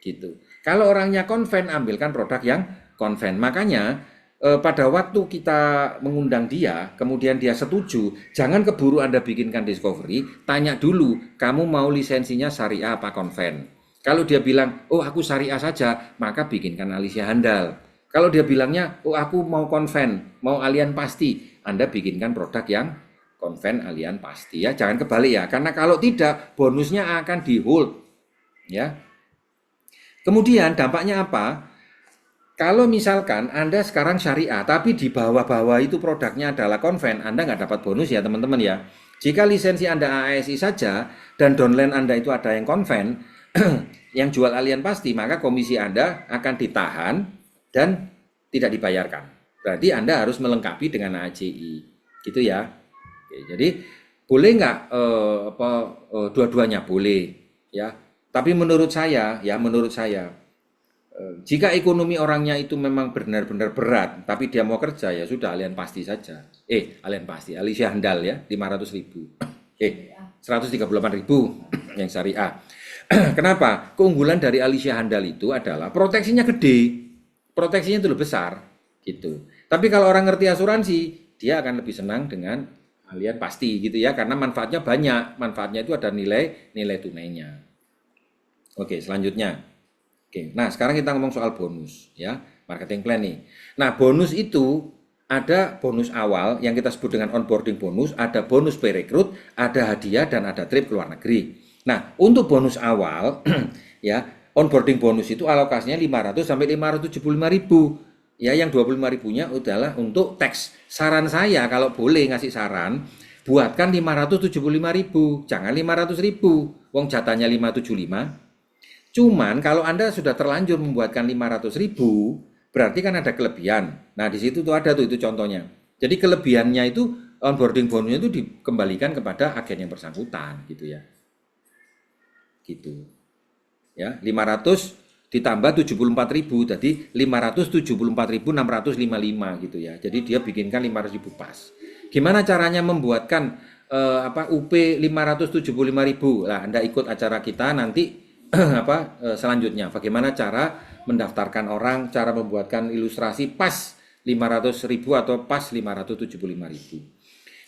Gitu. Kalau orangnya konven, ambilkan produk yang konven. Makanya pada waktu kita mengundang dia, kemudian dia setuju, jangan keburu Anda bikinkan discovery, tanya dulu, kamu mau lisensinya syariah apa konven? Kalau dia bilang, oh aku syariah saja, maka bikinkan Alicia Handal. Kalau dia bilangnya, oh aku mau konven, mau Allian pasti, Anda bikinkan produk yang konven Allian pasti ya, jangan kebalik ya, karena kalau tidak, bonusnya akan di hold. Ya. Kemudian dampaknya apa? Kalau misalkan Anda sekarang syariah, tapi di bawah-bawah itu produknya adalah konven, Anda nggak dapat bonus ya teman-teman ya. Jika lisensi Anda ASI saja dan downline Anda itu ada yang konven, yang jual alien pasti, maka komisi Anda akan ditahan dan tidak dibayarkan. Berarti Anda harus melengkapi dengan AJI, gitu ya. Oke, jadi boleh nggak dua-duanya boleh, ya. Tapi menurut saya, jika ekonomi orangnya itu memang benar-benar berat, tapi dia mau kerja, ya sudah alien pasti saja. Alicia Handal ya, 500.000. 138.000 yang syariah. Kenapa? Keunggulan dari Alicia Handal itu adalah proteksinya gede, proteksinya itu lebih besar, gitu. Tapi kalau orang ngerti asuransi, dia akan lebih senang dengan alien pasti, gitu ya, karena manfaatnya banyak. Manfaatnya itu ada nilai tunainya. Oke, selanjutnya. Oke, nah sekarang kita ngomong soal bonus, ya, marketing plan nih. Nah, bonus itu ada bonus awal yang kita sebut dengan onboarding bonus, ada bonus pre-recruit, ada hadiah, dan ada trip ke luar negeri. Nah, untuk bonus awal, ya, onboarding bonus itu alokasinya 500 sampai 575.000. Ya, yang 25.000-nya adalah untuk tax. Saran saya kalau boleh ngasih saran, buatkan 575.000, jangan 500.000. Wong jatahnya 575. Cuman kalau Anda sudah terlanjur membuatkan 500.000, berarti kan ada kelebihan. Nah, di situ tuh ada tuh itu contohnya. Jadi kelebihannya itu onboarding bonusnya itu dikembalikan kepada agen yang bersangkutan, gitu ya. Gitu. Ya, 500 ditambah 74.000, jadi 574.655 gitu ya. Jadi dia bikinkan 500.000 pas. Gimana caranya membuatkan UP 575.000? Nah, Anda ikut acara kita nanti selanjutnya. Bagaimana cara mendaftarkan orang, cara membuatkan ilustrasi pas 500.000 atau pas 575.000.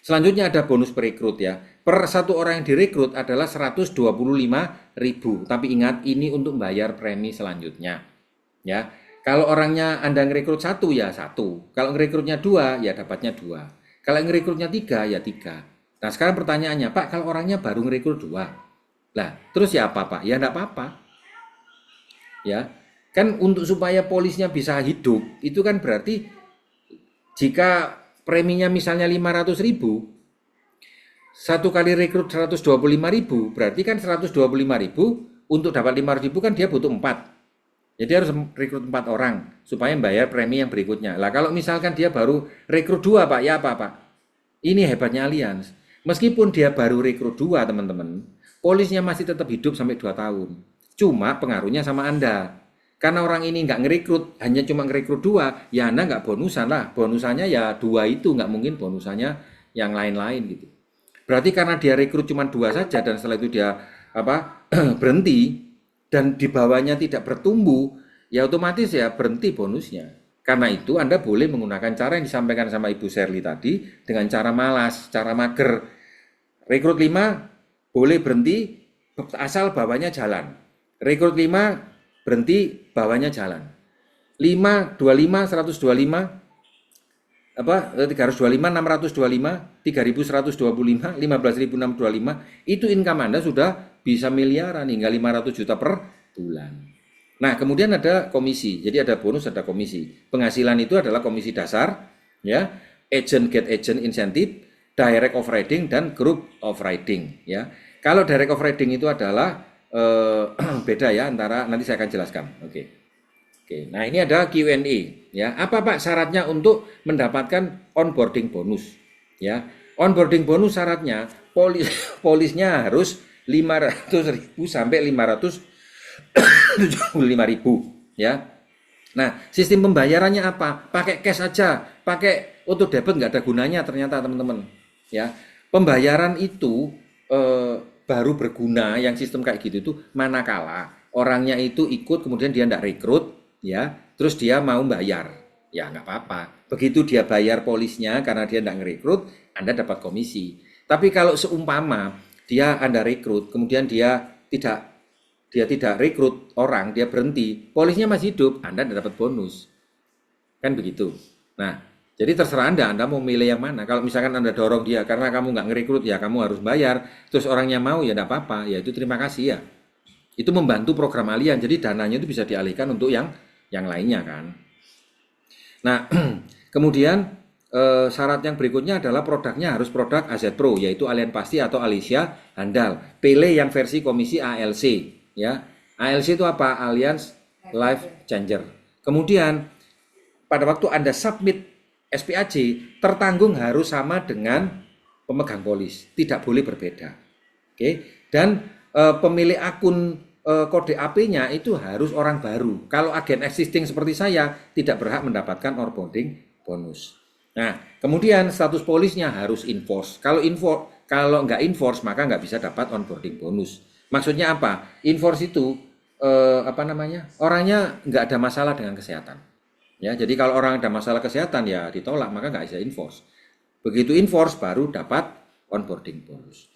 Selanjutnya ada bonus perekrut ya. Per satu orang yang direkrut adalah 125.000. Tapi ingat, ini untuk bayar premi selanjutnya. Ya, kalau orangnya Anda ngerekrut satu ya satu. Kalau ngerekrutnya dua ya dapatnya dua. Kalau ngerekrutnya tiga ya tiga. Nah sekarang pertanyaannya, Pak, kalau orangnya baru ngerekrut dua, lah terus ya apa Pak? Ya enggak apa-apa. Ya, kan untuk supaya polisnya bisa hidup itu kan berarti jika preminya misalnya 500.000, satu kali rekrut 125.000, berarti kan 125.000 untuk dapat 500.000 kan dia butuh 4. Jadi harus rekrut 4 orang supaya membayar premi yang berikutnya. Lah kalau misalkan dia baru rekrut 2 Pak, ya apa Pak? Ini hebatnya Allianz. Meskipun dia baru rekrut 2 teman-teman, polisnya masih tetap hidup sampai 2 tahun. Cuma pengaruhnya sama Anda. Karena orang ini nggak ngerekrut, hanya cuma ngerekrut 2, ya Anda nggak bonusan lah. Bonusannya ya 2 itu, nggak mungkin bonusannya yang lain-lain gitu. Berarti karena dia rekrut cuma 2 saja dan setelah itu dia berhenti dan di bawahnya tidak bertumbuh, ya otomatis ya berhenti bonusnya. Karena itu Anda boleh menggunakan cara yang disampaikan sama Ibu Shirley tadi dengan cara malas, cara mager. Rekrut 5 boleh berhenti asal bawahnya jalan. Rekrut 5 berhenti bawahnya jalan. 5, 25, 125, 325, 625, 3125, 15.625, itu income Anda sudah bisa miliaran hingga 500 juta per bulan. Nah, kemudian ada komisi. Jadi ada bonus, ada komisi. Penghasilan itu adalah komisi dasar, ya, agent get agent incentive, direct of riding dan group of riding, ya. Kalau direct of riding itu adalah beda ya antara, nanti saya akan jelaskan. Oke. Nah ini ada Q&A ya. Apa Pak syaratnya untuk mendapatkan onboarding bonus? Ya, onboarding bonus syaratnya polisnya harus 500.000 sampai 575.000 ya. Nah, sistem pembayarannya apa? Pakai cash aja, pakai auto debit nggak ada gunanya ternyata teman-teman. Ya, pembayaran itu baru berguna yang sistem kayak gitu itu manakala orangnya itu ikut kemudian dia nggak rekrut ya, terus dia mau bayar ya nggak apa-apa. Begitu dia bayar polisnya karena dia nggak ngerekrut, Anda dapat komisi. Tapi kalau seumpama dia Anda rekrut kemudian dia tidak rekrut orang, dia berhenti, polisnya masih hidup, Anda dapat bonus kan begitu. Nah jadi terserah Anda mau milih yang mana. Kalau misalkan Anda dorong dia karena kamu nggak ngerekrut ya kamu harus bayar, terus orangnya mau ya enggak apa-apa, ya itu terima kasih ya. Itu membantu program Allianz, jadi dananya itu bisa dialihkan untuk yang lainnya kan. Nah, kemudian syarat yang berikutnya adalah produknya harus produk AZ Pro, yaitu Alien Pasti atau Alicia Handal. Pele yang versi komisi ALC, ya. ALC itu apa? Alliance Life Changer. Kemudian pada waktu Anda submit SPAJ, tertanggung harus sama dengan pemegang polis, tidak boleh berbeda. Oke. Dan pemilik akun kode AP-nya itu harus orang baru. Kalau agen existing seperti saya tidak berhak mendapatkan onboarding bonus. Nah, kemudian status polisnya harus enforce. Kalau nggak enforce maka nggak bisa dapat onboarding bonus. Maksudnya apa? Enforce itu orangnya nggak ada masalah dengan kesehatan. Ya, jadi kalau orang ada masalah kesehatan ya ditolak, maka nggak bisa enforce. Begitu enforce baru dapat onboarding bonus.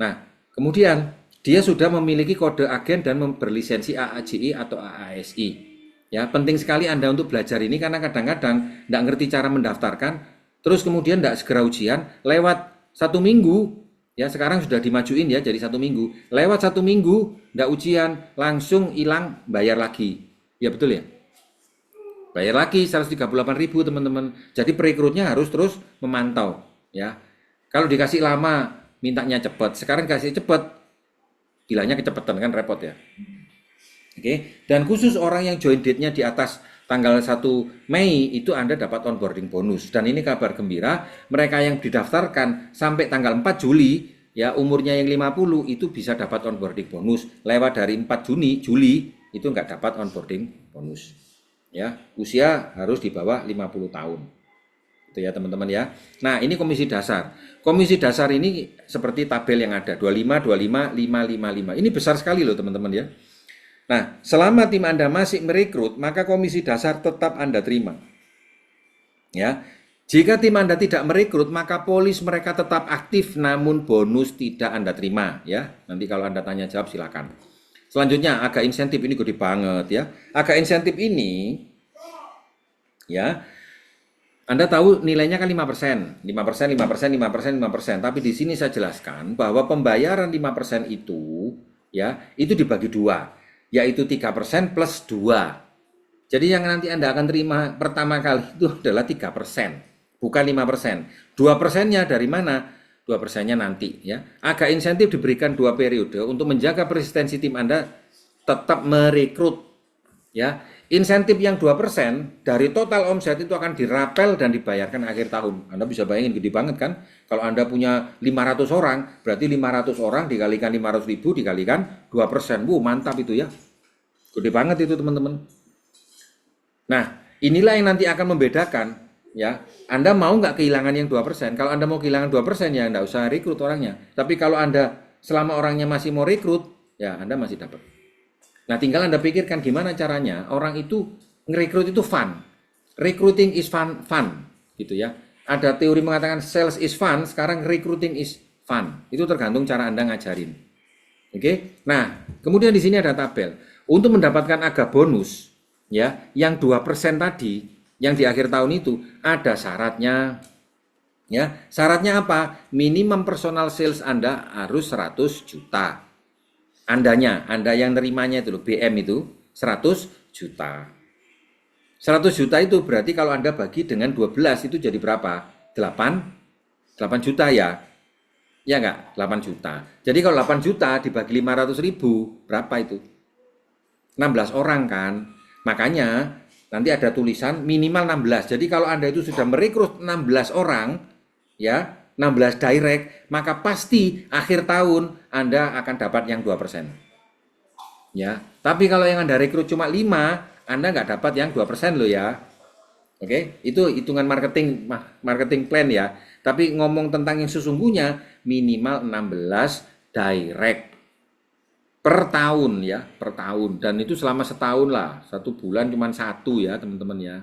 Nah, kemudian dia sudah memiliki kode agen dan berlisensi AAJI atau AASI. Ya, penting sekali Anda untuk belajar ini karena kadang-kadang nggak ngerti cara mendaftarkan, terus kemudian nggak segera ujian, lewat 1 minggu. Ya, sekarang sudah dimajuin ya jadi 1 minggu. Lewat 1 minggu, nggak ujian, langsung hilang, bayar lagi. Ya betul ya? Bayar lagi 138.000 teman-teman. Jadi perekrutnya harus terus memantau. Ya, kalau dikasih lama, mintanya cepat. Sekarang kasih cepat, bilangnya kecepatan kan repot ya. Oke. Dan khusus orang yang join date-nya di atas tanggal 1 Mei itu Anda dapat onboarding bonus. Dan ini kabar gembira, mereka yang didaftarkan sampai tanggal 4 Juli, ya umurnya yang 50 itu bisa dapat onboarding bonus. Lewat dari 4 Juli itu nggak dapat onboarding bonus. Ya, usia harus di bawah 50 tahun. Itu ya teman-teman ya. Nah, ini komisi dasar. Komisi dasar ini seperti tabel yang ada 25, 25, 5, 5, 5. Ini besar sekali loh teman-teman ya. Nah, selama tim Anda masih merekrut, maka komisi dasar tetap Anda terima. Ya. Jika tim Anda tidak merekrut, maka polis mereka tetap aktif namun bonus tidak Anda terima ya. Nanti kalau Anda tanya jawab silakan. Selanjutnya agak insentif, ini gede banget ya. Agak insentif ini ya. Anda tahu nilainya kan 5%. 5%, 5%, 5%, 5%. Tapi di sini saya jelaskan bahwa pembayaran 5% itu ya, itu dibagi 2, yaitu 3% plus 2. Jadi yang nanti Anda akan terima pertama kali itu adalah 3%, bukan 5%. 2%-nya dari mana? 2%-nya nanti ya. Agak insentif diberikan 2 periode untuk menjaga persistensi tim Anda tetap merekrut ya. Insentif yang 2% dari total omset itu akan dirapel dan dibayarkan akhir tahun. Anda bisa bayangin gede banget kan? Kalau Anda punya 500 orang, berarti 500 orang dikalikan 500.000 dikalikan 2%. Mantap itu ya. Gede banget itu teman-teman. Nah, inilah yang nanti akan membedakan ya. Anda mau nggak kehilangan yang 2%? Kalau Anda mau kehilangan 2% ya Anda usah rekrut orangnya. Tapi kalau Anda selama orangnya masih mau rekrut, ya Anda masih dapat. Nah, tinggal Anda pikirkan gimana caranya orang itu ngerekrut itu fun. Recruiting is fun gitu ya. Ada teori mengatakan sales is fun, sekarang recruiting is fun. Itu tergantung cara Anda ngajarin. Oke? Nah, kemudian di sini ada tabel. Untuk mendapatkan aga bonus ya, yang 2% tadi yang di akhir tahun itu ada syaratnya. Ya, syaratnya apa? Minimum personal sales Anda harus 100 juta. Anda yang nerimanya itu loh, BM itu 100 juta. 100 juta itu berarti kalau Anda bagi dengan 12 itu jadi berapa? 8 juta ya? Ya enggak? 8 juta. Jadi kalau 8 juta dibagi 500.000 berapa itu? 16 orang kan? Makanya nanti ada tulisan minimal 16. Jadi kalau Anda itu sudah merekrut 16 orang ya, 16 direct, maka pasti akhir tahun Anda akan dapat yang 2%. Ya, tapi kalau yang Anda rekrut cuma 5, Anda nggak dapat yang 2% loh ya. Oke, itu hitungan marketing plan ya. Tapi ngomong tentang yang sesungguhnya minimal 16 direct per tahun ya, per tahun. Dan itu selama setahun lah, 1 bulan cuma 1 ya teman-teman ya.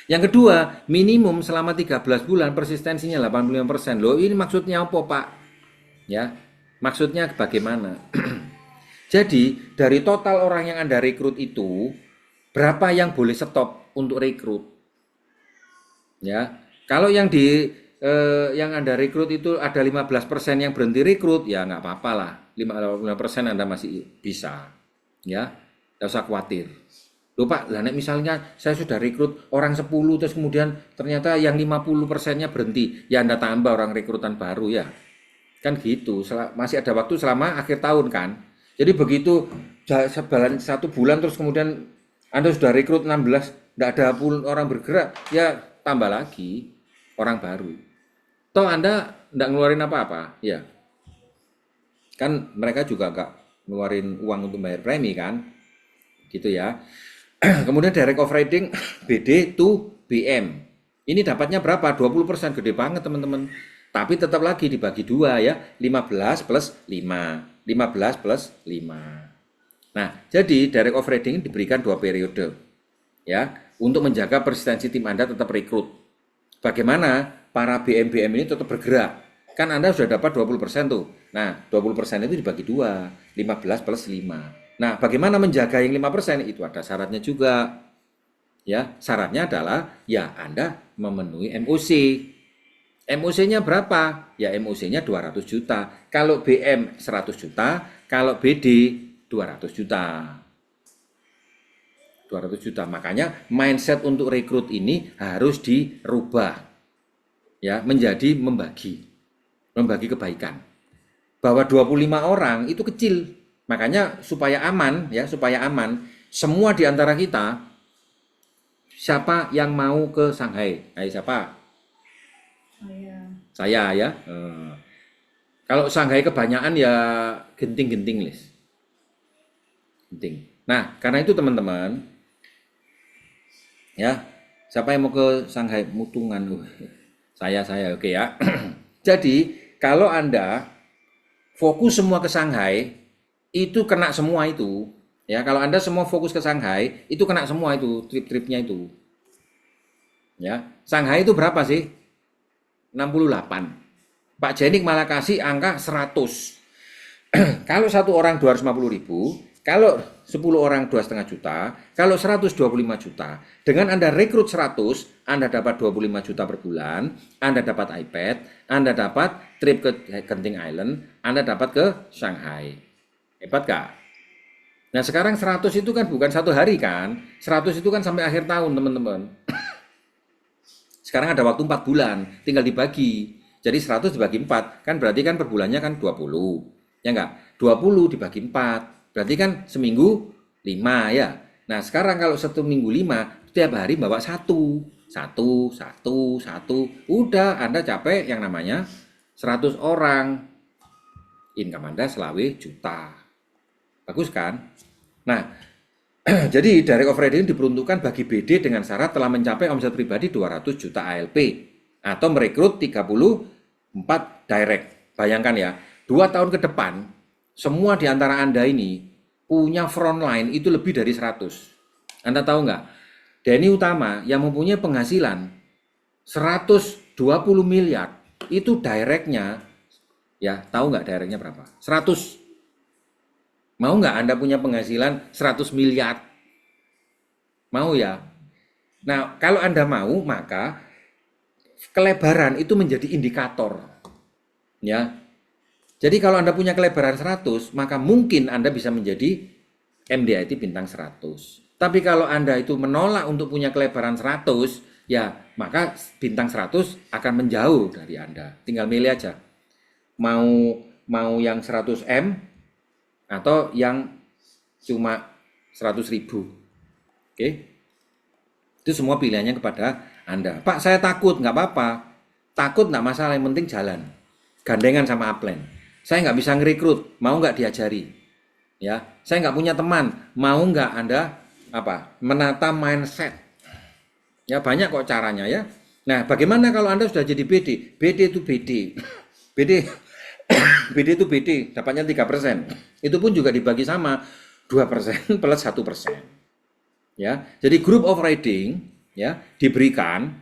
Yang kedua, minimum selama 13 bulan persistensinya 85%. Loh, ini maksudnya apa, Pak? Ya, maksudnya bagaimana? Jadi, dari total orang yang Anda rekrut itu, berapa yang boleh stop untuk rekrut? Ya, kalau yang Anda rekrut itu ada 15% yang berhenti rekrut, ya nggak apa-apa lah. 55% Anda masih bisa. Ya, nggak usah khawatir. Loh Pak, lah nek misalnya saya sudah rekrut orang 10 terus kemudian ternyata yang 50%-nya berhenti, ya Anda tambah orang rekrutan baru ya. Kan gitu, masih ada waktu selama akhir tahun kan. Jadi begitu jalan 1 bulan terus kemudian Anda sudah rekrut 16, tidak ada orang bergerak, ya tambah lagi orang baru. Toh Anda tidak ngeluarin apa-apa, ya. Kan mereka juga nggak ngeluarin uang untuk bayar premi kan, gitu ya. Kemudian direct operating BD to BM. Ini dapatnya berapa? 20%, gede banget teman-teman. Tapi tetap lagi dibagi 2 ya, 15 plus 5. 15 plus 5. Nah, jadi direct operating diberikan 2 periode. Ya, untuk menjaga persistensi tim Anda tetap rekrut. Bagaimana para BM-BM ini tetap bergerak? Kan Anda sudah dapat 20% tuh. Nah, 20% itu dibagi 2, 15 plus 5. Nah, bagaimana menjaga yang 5%? Itu ada syaratnya juga. Ya, syaratnya adalah ya Anda memenuhi MOC. MOC-nya berapa? Ya MOC-nya 200 juta. Kalau BM 100 juta, kalau BD 200 juta. 200 juta. Makanya mindset untuk rekrut ini harus dirubah. Ya, menjadi membagi kebaikan. Bahwa 25 orang itu kecil. Makanya supaya aman ya, semua di antara kita siapa yang mau ke Shanghai? Ayo siapa? Saya ya. Kalau Shanghai kebanyakan ya genting-genting les. Genting. Nah, karena itu teman-teman ya, siapa yang mau ke Shanghai? Mutungan. Saya oke ya. Jadi kalau Anda fokus semua ke Shanghai, itu kena semua itu. Ya, kalau Anda semua fokus ke Shanghai, itu kena semua itu, trip-tripnya itu. Ya, Shanghai itu berapa sih? 68. Pak Jenik malah kasih angka 100. Kalau 1 orang 250.000, kalau 10 orang 2,5 juta, kalau 125 juta. Dengan Anda rekrut 100, Anda dapat 25 juta per bulan, Anda dapat iPad, Anda dapat trip ke Genting Island, Anda dapat ke Shanghai. Hebat gak? Nah sekarang 100 itu kan bukan 1 hari kan, 100 itu kan sampai akhir tahun teman-teman. Sekarang ada waktu 4 bulan, tinggal dibagi. Jadi 100 dibagi 4, kan berarti kan per bulannya kan 20. Ya enggak? 20 dibagi 4. Berarti kan seminggu 5 ya. Nah sekarang kalau 1 minggu 5, setiap hari bawa 1. Udah Anda capek yang namanya 100 orang. Income Anda selawe juta. Bagus kan? Nah, jadi direct operating diperuntukkan bagi BD dengan syarat telah mencapai omset pribadi 200 juta ALP atau merekrut 34 direct. Bayangkan ya, 2 tahun ke depan semua di antara Anda ini punya frontline itu lebih dari 100. Anda tahu nggak? Denny Utama yang mempunyai penghasilan 120 miliar itu directnya, ya tahu nggak directnya berapa? 100. Mau nggak Anda punya penghasilan 100 miliar? Mau ya? Nah, kalau Anda mau, maka kelebaran itu menjadi indikator. Ya. Jadi kalau Anda punya kelebaran 100, maka mungkin Anda bisa menjadi MDIT bintang 100. Tapi kalau Anda itu menolak untuk punya kelebaran 100, ya maka bintang 100 akan menjauh dari Anda. Tinggal milih aja. Mau yang 100 M atau yang cuma 100.000. Oke? Itu semua pilihannya kepada Anda. Pak, saya takut, nggak apa-apa. Takut nggak masalah, yang penting jalan. Gandengan sama upline. Saya nggak bisa ngerekrut, mau nggak diajari? Ya, saya nggak punya teman, mau nggak Anda menata mindset? Ya banyak kok caranya ya. Nah, bagaimana kalau Anda sudah jadi BD? BD itu BD. BD itu BD, dapatnya 3%. Itu pun juga dibagi sama 2% plus 1%. Ya, jadi group of riding ya diberikan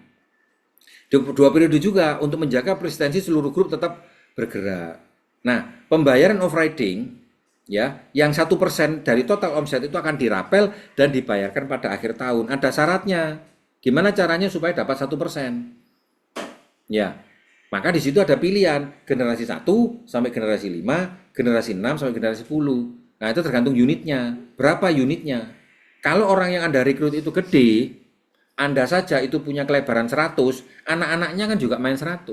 2 periode juga untuk menjaga persistensi seluruh grup tetap bergerak. Nah, pembayaran overriding ya, yang 1% dari total omset itu akan dirapel dan dibayarkan pada akhir tahun. Ada syaratnya. Gimana caranya supaya dapat 1%? Ya, maka di situ ada pilihan generasi 1 sampai generasi 5, generasi 6 sampai generasi 10. Nah, itu tergantung unitnya. Berapa unitnya? Kalau orang yang Anda rekrut itu gede, Anda saja itu punya kelebaran 100, anak-anaknya kan juga main 100.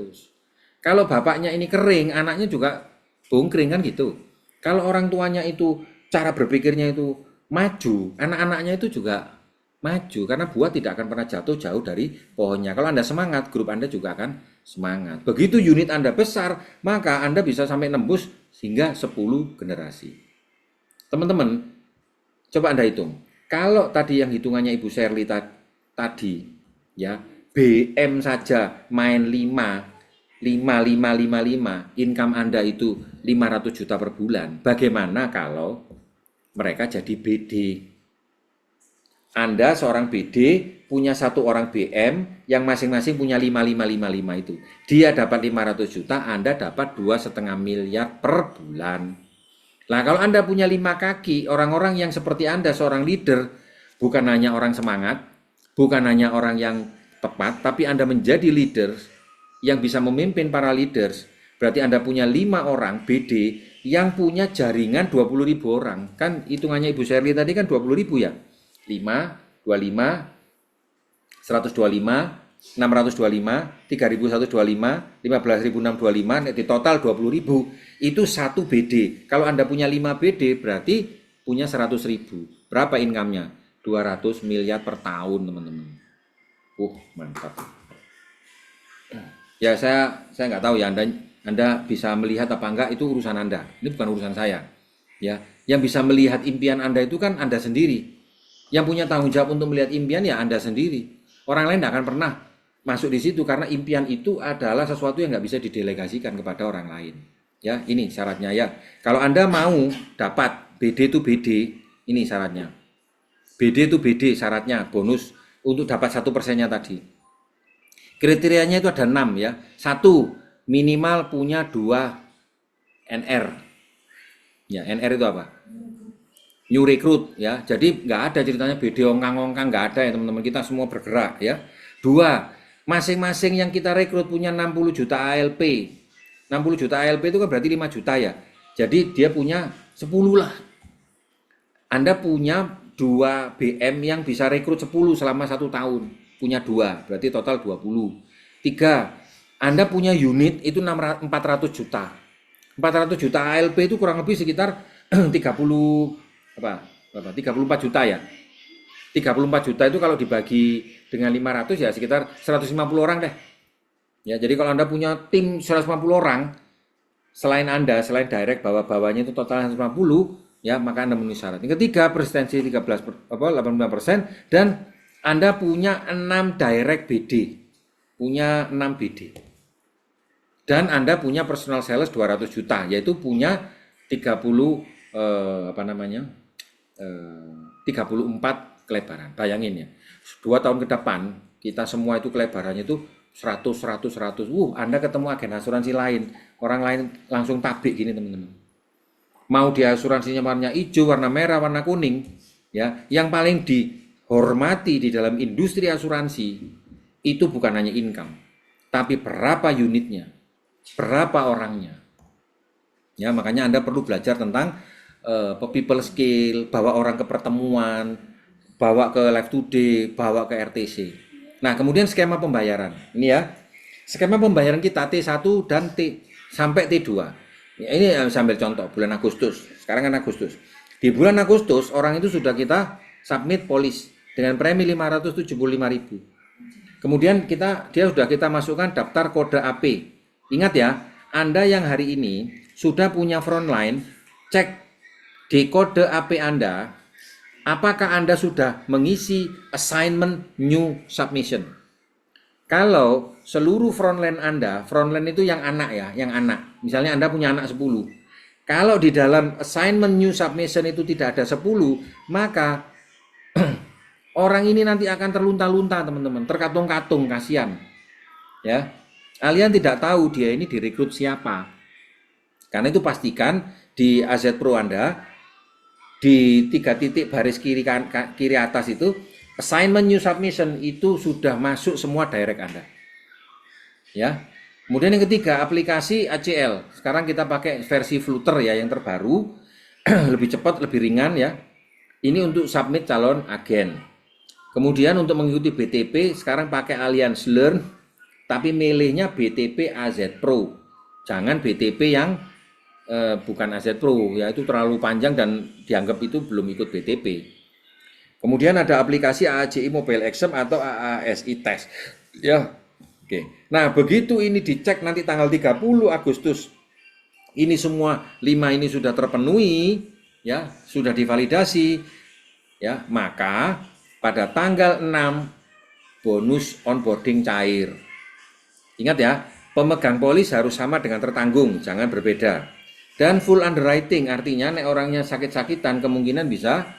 Kalau bapaknya ini kering, anaknya juga bungkring kan gitu. Kalau orang tuanya itu cara berpikirnya itu maju, anak-anaknya itu juga maju karena buah tidak akan pernah jatuh jauh dari pohonnya. Kalau Anda semangat, grup Anda juga akan semangat. Begitu unit Anda besar, maka Anda bisa sampai nembus hingga 10 generasi. Teman-teman, coba Anda hitung. Kalau tadi yang hitungannya Ibu Sherly tadi, ya, BM saja main 5, income Anda itu 500 juta per bulan. Bagaimana kalau mereka jadi BD? Anda seorang BD punya satu orang BM yang masing-masing punya 5 itu. Dia dapat 500 juta, Anda dapat 2,5 miliar per bulan. Nah, kalau Anda punya 5 kaki, orang-orang yang seperti Anda, seorang leader, bukan hanya orang semangat, bukan hanya orang yang tepat, tapi Anda menjadi leader yang bisa memimpin para leaders, berarti Anda punya 5 orang BD yang punya jaringan 20.000 orang. Kan hitungannya Ibu Sherly tadi kan 20.000 ya? 5, 25, 125, 625, 3.125, 15.625, di total 20.000. Itu satu BD. Kalau Anda punya 5 BD berarti punya 100.000. Berapa income-nya? 200 miliar per tahun, teman-teman. Mantap. Ya, saya nggak tahu ya, Anda bisa melihat apa enggak, itu urusan Anda. Ini bukan urusan saya. Ya, yang bisa melihat impian Anda itu kan Anda sendiri. Yang punya tanggung jawab untuk melihat impian ya Anda sendiri. Orang lain tidak akan pernah masuk di situ karena impian itu adalah sesuatu yang nggak bisa didelegasikan kepada orang lain. Ya, ini syaratnya ya. Kalau Anda mau dapat BD itu BD, ini syaratnya. BD itu BD syaratnya, bonus untuk dapat 1%-nya tadi. Kriterianya itu ada 6 ya. 1, minimal punya 2 NR. Ya, NR itu apa? New recruit ya. Jadi nggak ada ceritanya BD ongkang-ongkang, nggak ada ya teman-teman, kita semua bergerak ya. 2, masing-masing yang kita rekrut punya 60 juta ALP. 60 juta ALP itu kan berarti 5 juta ya. Jadi dia punya 10 lah. Anda punya 2 BM yang bisa rekrut 10 selama 1 tahun. Punya 2, berarti total 20. 3, Anda punya unit itu 400 juta. 400 juta ALP itu kurang lebih sekitar 34 juta ya. 34 juta itu kalau dibagi dengan 500 ya sekitar 150 orang deh. Ya, jadi kalau Anda punya tim 150 orang, selain direct bawah-bawahnya itu total 150, ya maka Anda memenuhi syarat. Yang ketiga, persistensi 85% dan Anda punya 6 direct BD. Punya 6 BD. Dan Anda punya personal sales 200 juta, yaitu punya 34 kelebaran. Bayangin ya, 2 tahun ke depan kita semua itu kelebarannya itu 100. Anda ketemu agen asuransi lain, orang lain langsung tabik gini teman-teman. Mau di asuransinya warna hijau, warna merah, warna kuning, ya. Yang paling dihormati di dalam industri asuransi itu bukan hanya income, tapi berapa unitnya, berapa orangnya. Ya, makanya Anda perlu belajar tentang people skill, bawa orang ke pertemuan, bawa ke live today, bawa ke RTC. Nah, kemudian skema pembayaran. Ini ya, skema pembayaran kita T1 dan T sampai T2. Ya, ini sambil contoh bulan Agustus. Sekarang kan Agustus. Di bulan Agustus orang itu sudah kita submit polis dengan premi 575.000. Kemudian dia sudah kita masukkan daftar kode AP. Ingat ya, Anda yang hari ini sudah punya frontline, cek di kode AP Anda, apakah Anda sudah mengisi assignment new submission. Kalau seluruh frontline Anda, frontline itu yang anak ya, yang anak. Misalnya Anda punya anak 10. Kalau di dalam assignment new submission itu tidak ada 10, maka orang ini nanti akan terlunta-lunta teman-teman, terkatung-katung, kasihan. Ya. Kalian tidak tahu dia ini direkrut siapa. Karena itu pastikan di AZ Pro Anda di 3 titik baris kiri atas itu assignment new submission itu sudah masuk semua direct Anda. Ya. Kemudian yang ketiga, aplikasi ACL. Sekarang kita pakai versi Flutter ya yang terbaru, lebih cepat, lebih ringan ya. Ini untuk submit calon agen. Kemudian untuk mengikuti BTP sekarang pakai Allianz Learn, tapi milihnya BTP AZ Pro. Jangan BTP yang bukan AZ Pro, ya itu terlalu panjang dan dianggap itu belum ikut BTP. Kemudian ada aplikasi AAJI Mobile Exam atau AASI Test. Ya, oke. Nah, begitu ini dicek nanti tanggal 30 Agustus, ini semua 5 ini sudah terpenuhi, ya, sudah divalidasi, ya, maka pada tanggal 6 bonus onboarding cair. Ingat ya, pemegang polis harus sama dengan tertanggung, jangan berbeda. Dan full underwriting artinya nek orangnya sakit-sakitan kemungkinan bisa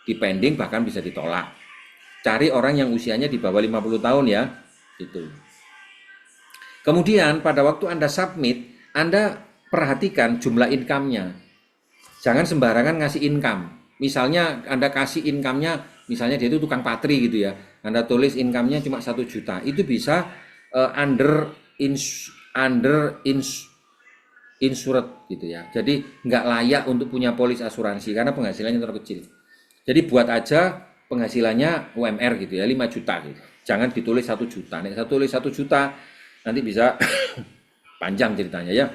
dipending bahkan bisa ditolak. Cari orang yang usianya di bawah 50 tahun ya, gitu. Kemudian pada waktu Anda submit, Anda perhatikan jumlah income-nya. Jangan sembarangan ngasih income. Misalnya Anda kasih income-nya, misalnya dia itu tukang patri gitu ya. Anda tulis income-nya cuma 1 juta. Itu bisa insured gitu ya. Jadi nggak layak untuk punya polis asuransi karena penghasilannya terlalu kecil. Jadi buat aja penghasilannya UMR gitu ya, 5 juta gitu. Jangan ditulis 1 juta. Nek saya tulis 1 juta nanti bisa panjang ceritanya ya.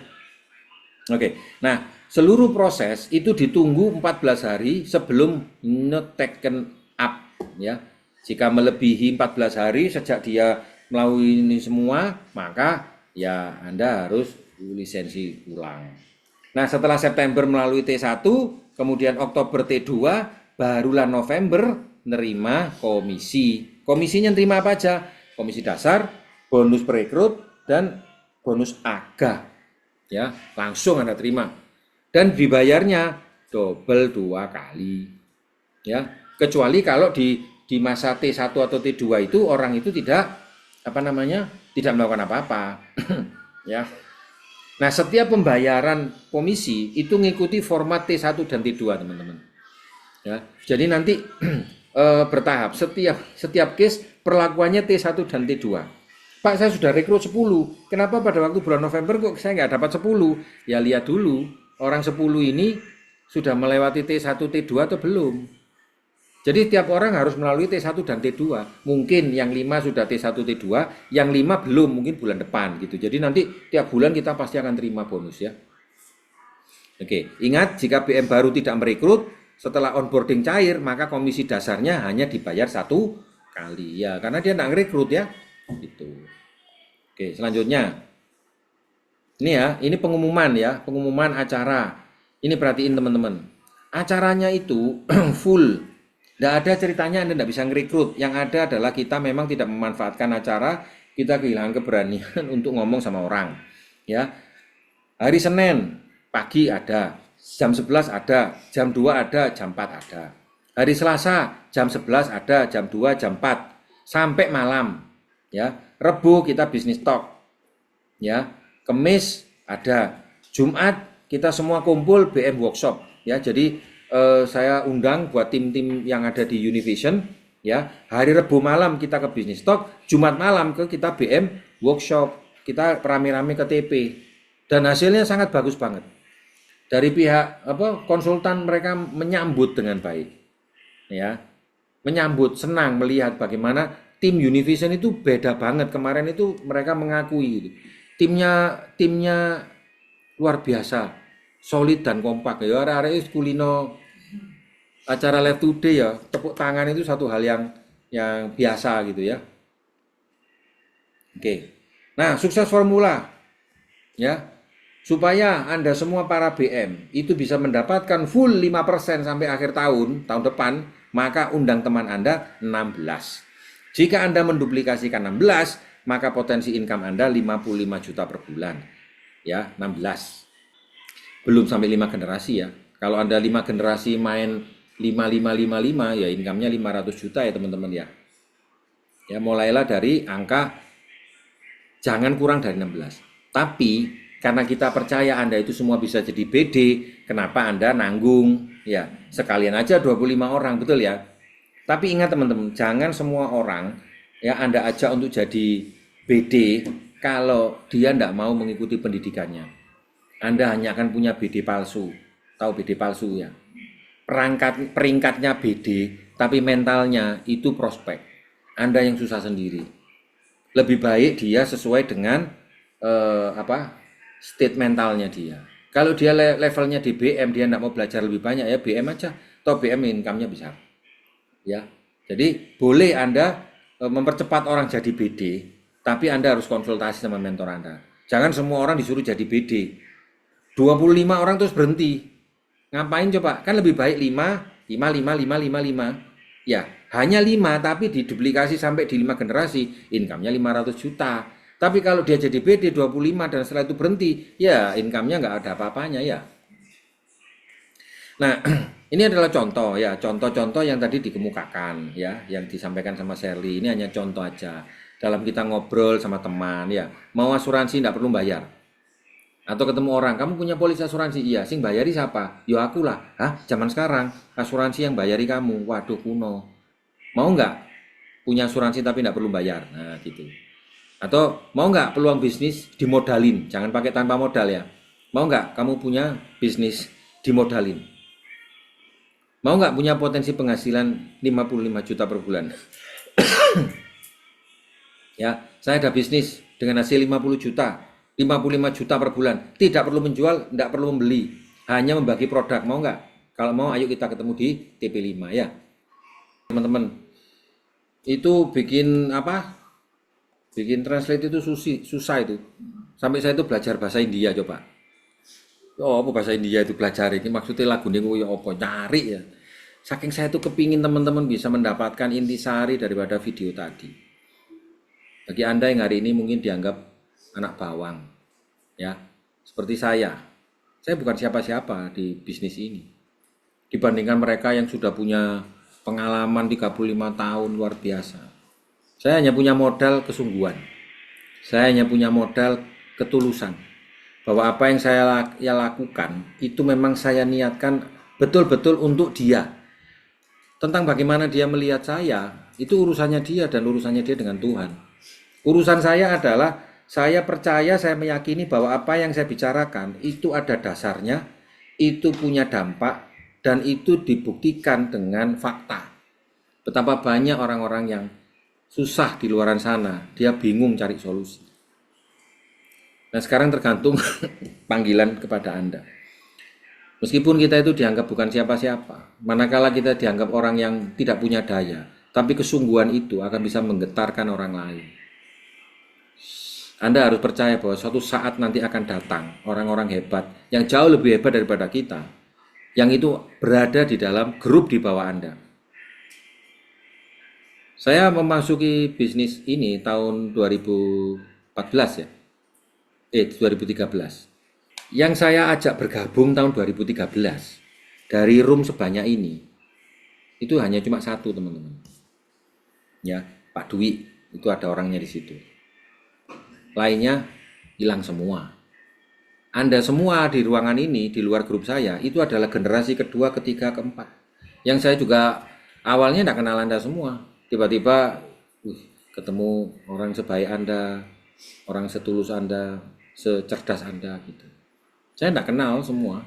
Oke. Nah, seluruh proses itu ditunggu 14 hari sebelum not taken up ya. Jika melebihi 14 hari sejak dia melalui ini semua, maka ya Anda harus lisensi ulang. Nah, setelah September melalui T1, kemudian Oktober T2, barulah November nerima komisi. Komisinya nerima apa aja? Komisi dasar, bonus perekrut, dan bonus aga. Ya, langsung Anda terima. Dan dibayarnya double 2 kali. Ya, kecuali kalau di masa T1 atau T2 itu orang itu tidak tidak melakukan apa-apa. Ya. Nah, setiap pembayaran komisi itu mengikuti format T1 dan T2, teman-teman. Ya. Jadi nanti bertahap. Setiap case perlakuannya T1 dan T2. Pak, saya sudah rekrut 10. Kenapa pada waktu bulan November kok saya nggak dapat 10? Ya lihat dulu, orang 10 ini sudah melewati T1, T2 atau belum. Jadi tiap orang harus melalui T1 dan T2. Mungkin yang 5 sudah T1, T2, yang 5 belum, mungkin bulan depan gitu. Jadi nanti tiap bulan kita pasti akan terima bonus ya. Oke, ingat jika BM baru tidak merekrut, setelah onboarding cair, maka komisi dasarnya hanya dibayar 1 kali ya, karena dia tidak merekrut ya. Gitu. Oke, selanjutnya. Ini ya, ini pengumuman ya, pengumuman acara. Ini perhatiin teman-teman. Acaranya itu full. Tidak ada ceritanya Anda tidak bisa ngerekrut. Yang ada adalah kita memang tidak memanfaatkan acara, kita kehilangan keberanian untuk ngomong sama orang. Ya, hari Senin pagi ada, jam 11 ada, jam 2 ada, jam 4 ada. Hari Selasa jam 11 ada, jam 2, jam 4 sampai malam. Ya, Rebu kita bisnis talk. Ya, Kamis ada, Jumat kita semua kumpul BM workshop. Ya, jadi saya undang buat tim-tim yang ada di Univision ya. Hari Rebu malam kita ke Business Talk, Jumat malam ke kita BM workshop. Kita rame-rame ke TP. Dan hasilnya sangat bagus banget. Dari pihak konsultan mereka menyambut dengan baik. Ya. Menyambut, senang melihat bagaimana tim Univision itu beda banget. Kemarin itu mereka mengakui gitu. Timnya luar biasa, solid dan kompak ya. Arek-arek kulino acara Live Today ya, tepuk tangan itu satu hal yang biasa gitu ya. Oke. Nah, sukses formula ya. Supaya Anda semua para BM itu bisa mendapatkan full 5% sampai akhir tahun depan, maka undang teman Anda 16. Jika Anda menduplikasikan 16, maka potensi income Anda 55 juta per bulan. Ya, 16. Belum sampai 5 generasi ya. Kalau Anda 5 generasi main 5555 ya income-nya 500 juta ya teman-teman ya. Ya, mulailah dari angka jangan kurang dari 16. Tapi karena kita percaya Anda itu semua bisa jadi BD, kenapa Anda nanggung? Ya, sekalian aja 25 orang, betul ya. Tapi ingat teman-teman, jangan semua orang ya Anda ajak untuk jadi BD kalau dia tidak mau mengikuti pendidikannya. Anda hanya akan punya BD palsu. Tahu BD palsu ya? peringkatnya BD, tapi mentalnya itu prospek. Anda yang susah sendiri. Lebih baik dia sesuai dengan state mentalnya dia. Kalau dia levelnya di BM, dia tidak mau belajar lebih banyak, ya BM aja. Toh BM income-nya besar. Ya. Jadi boleh Anda mempercepat orang jadi BD, tapi Anda harus konsultasi sama mentor Anda. Jangan semua orang disuruh jadi BD. 25 orang terus berhenti. Ngapain coba? Kan lebih baik 5. Ya, hanya 5 tapi diduplikasi sampai di 5 generasi, income-nya 500 juta. Tapi kalau dia jadi BD 25 dan setelah itu berhenti, ya income-nya nggak ada apa-apanya ya. Nah, ini adalah contoh ya, contoh-contoh yang tadi dikemukakan ya, yang disampaikan sama Shirley. Ini hanya contoh aja. Dalam kita ngobrol sama teman ya, mau asuransi tidak perlu bayar. Atau ketemu orang, kamu punya polis asuransi? Iya, sing bayari siapa? Yo aku lah. Hah? Zaman sekarang asuransi yang bayari kamu. Waduh kuno. Mau nggak punya asuransi tapi tidak perlu bayar? Nah gitu. Atau mau nggak peluang bisnis dimodalin? Jangan pakai tanpa modal ya. Mau nggak kamu punya bisnis dimodalin? Mau nggak punya potensi penghasilan 55 juta per bulan? Ya, saya ada bisnis dengan hasil 50 juta. 55 juta per bulan, tidak perlu menjual, tidak perlu membeli, hanya membagi produk. Mau nggak? Kalau mau, ayo kita ketemu di TP5 ya, teman-teman. Itu bikin apa? Bikin translate itu susah itu. Sampai saya itu belajar bahasa India coba. Oh, apa bahasa India itu belajar ini? Maksudnya lagu ini ya apa? Nyari ya. Saking saya itu kepingin teman-teman bisa mendapatkan intisari daripada video tadi. Bagi Anda yang hari ini mungkin dianggap anak bawang ya, seperti saya bukan siapa-siapa di bisnis ini dibandingkan mereka yang sudah punya pengalaman 35 tahun luar biasa. Saya hanya punya modal kesungguhan, saya hanya punya modal ketulusan, bahwa apa yang saya lakukan itu memang saya niatkan betul-betul untuk dia. Tentang bagaimana dia melihat saya, itu urusannya dia dan urusannya dia dengan Tuhan. Urusan saya adalah saya percaya, saya meyakini bahwa apa yang saya bicarakan itu ada dasarnya, itu punya dampak, dan itu dibuktikan dengan fakta. Betapa banyak orang-orang yang susah di luar sana, dia bingung cari solusi. Nah sekarang tergantung panggilan kepada Anda. Meskipun kita itu dianggap bukan siapa-siapa, manakala kita dianggap orang yang tidak punya daya, tapi kesungguhan itu akan bisa menggetarkan orang lain. Anda harus percaya bahwa suatu saat nanti akan datang orang-orang hebat yang jauh lebih hebat daripada kita, yang itu berada di dalam grup di bawah Anda. Saya memasuki bisnis ini tahun 2014 ya, 2013. Yang saya ajak bergabung tahun 2013 dari room sebanyak ini, itu hanya cuma satu teman-teman. Ya, Pak Dwi, itu ada orangnya di situ. Lainnya hilang semua. Anda semua di ruangan ini, di luar grup saya, itu adalah generasi kedua, ketiga, keempat. Yang saya juga awalnya tidak kenal Anda semua. Tiba-tiba ketemu orang sebaik Anda, orang setulus Anda, secerdas Anda gitu. Saya tidak kenal semua.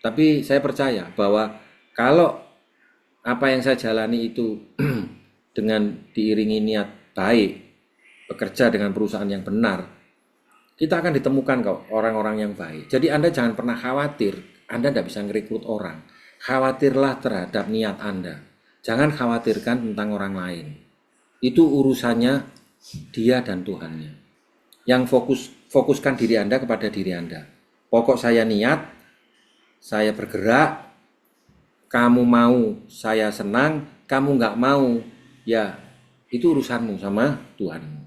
Tapi saya percaya bahwa kalau apa yang saya jalani itu dengan diiringi niat baik, bekerja dengan perusahaan yang benar, kita akan ditemukan kok orang-orang yang baik. Jadi Anda jangan pernah khawatir, Anda tidak bisa ngerekrut orang. Khawatirlah terhadap niat Anda. Jangan khawatirkan tentang orang lain. Itu urusannya dia dan Tuhannya. Yang fokuskan diri Anda kepada diri Anda. Pokok saya niat, saya bergerak, kamu mau, saya senang, kamu nggak mau, ya itu urusanmu sama Tuhanmu.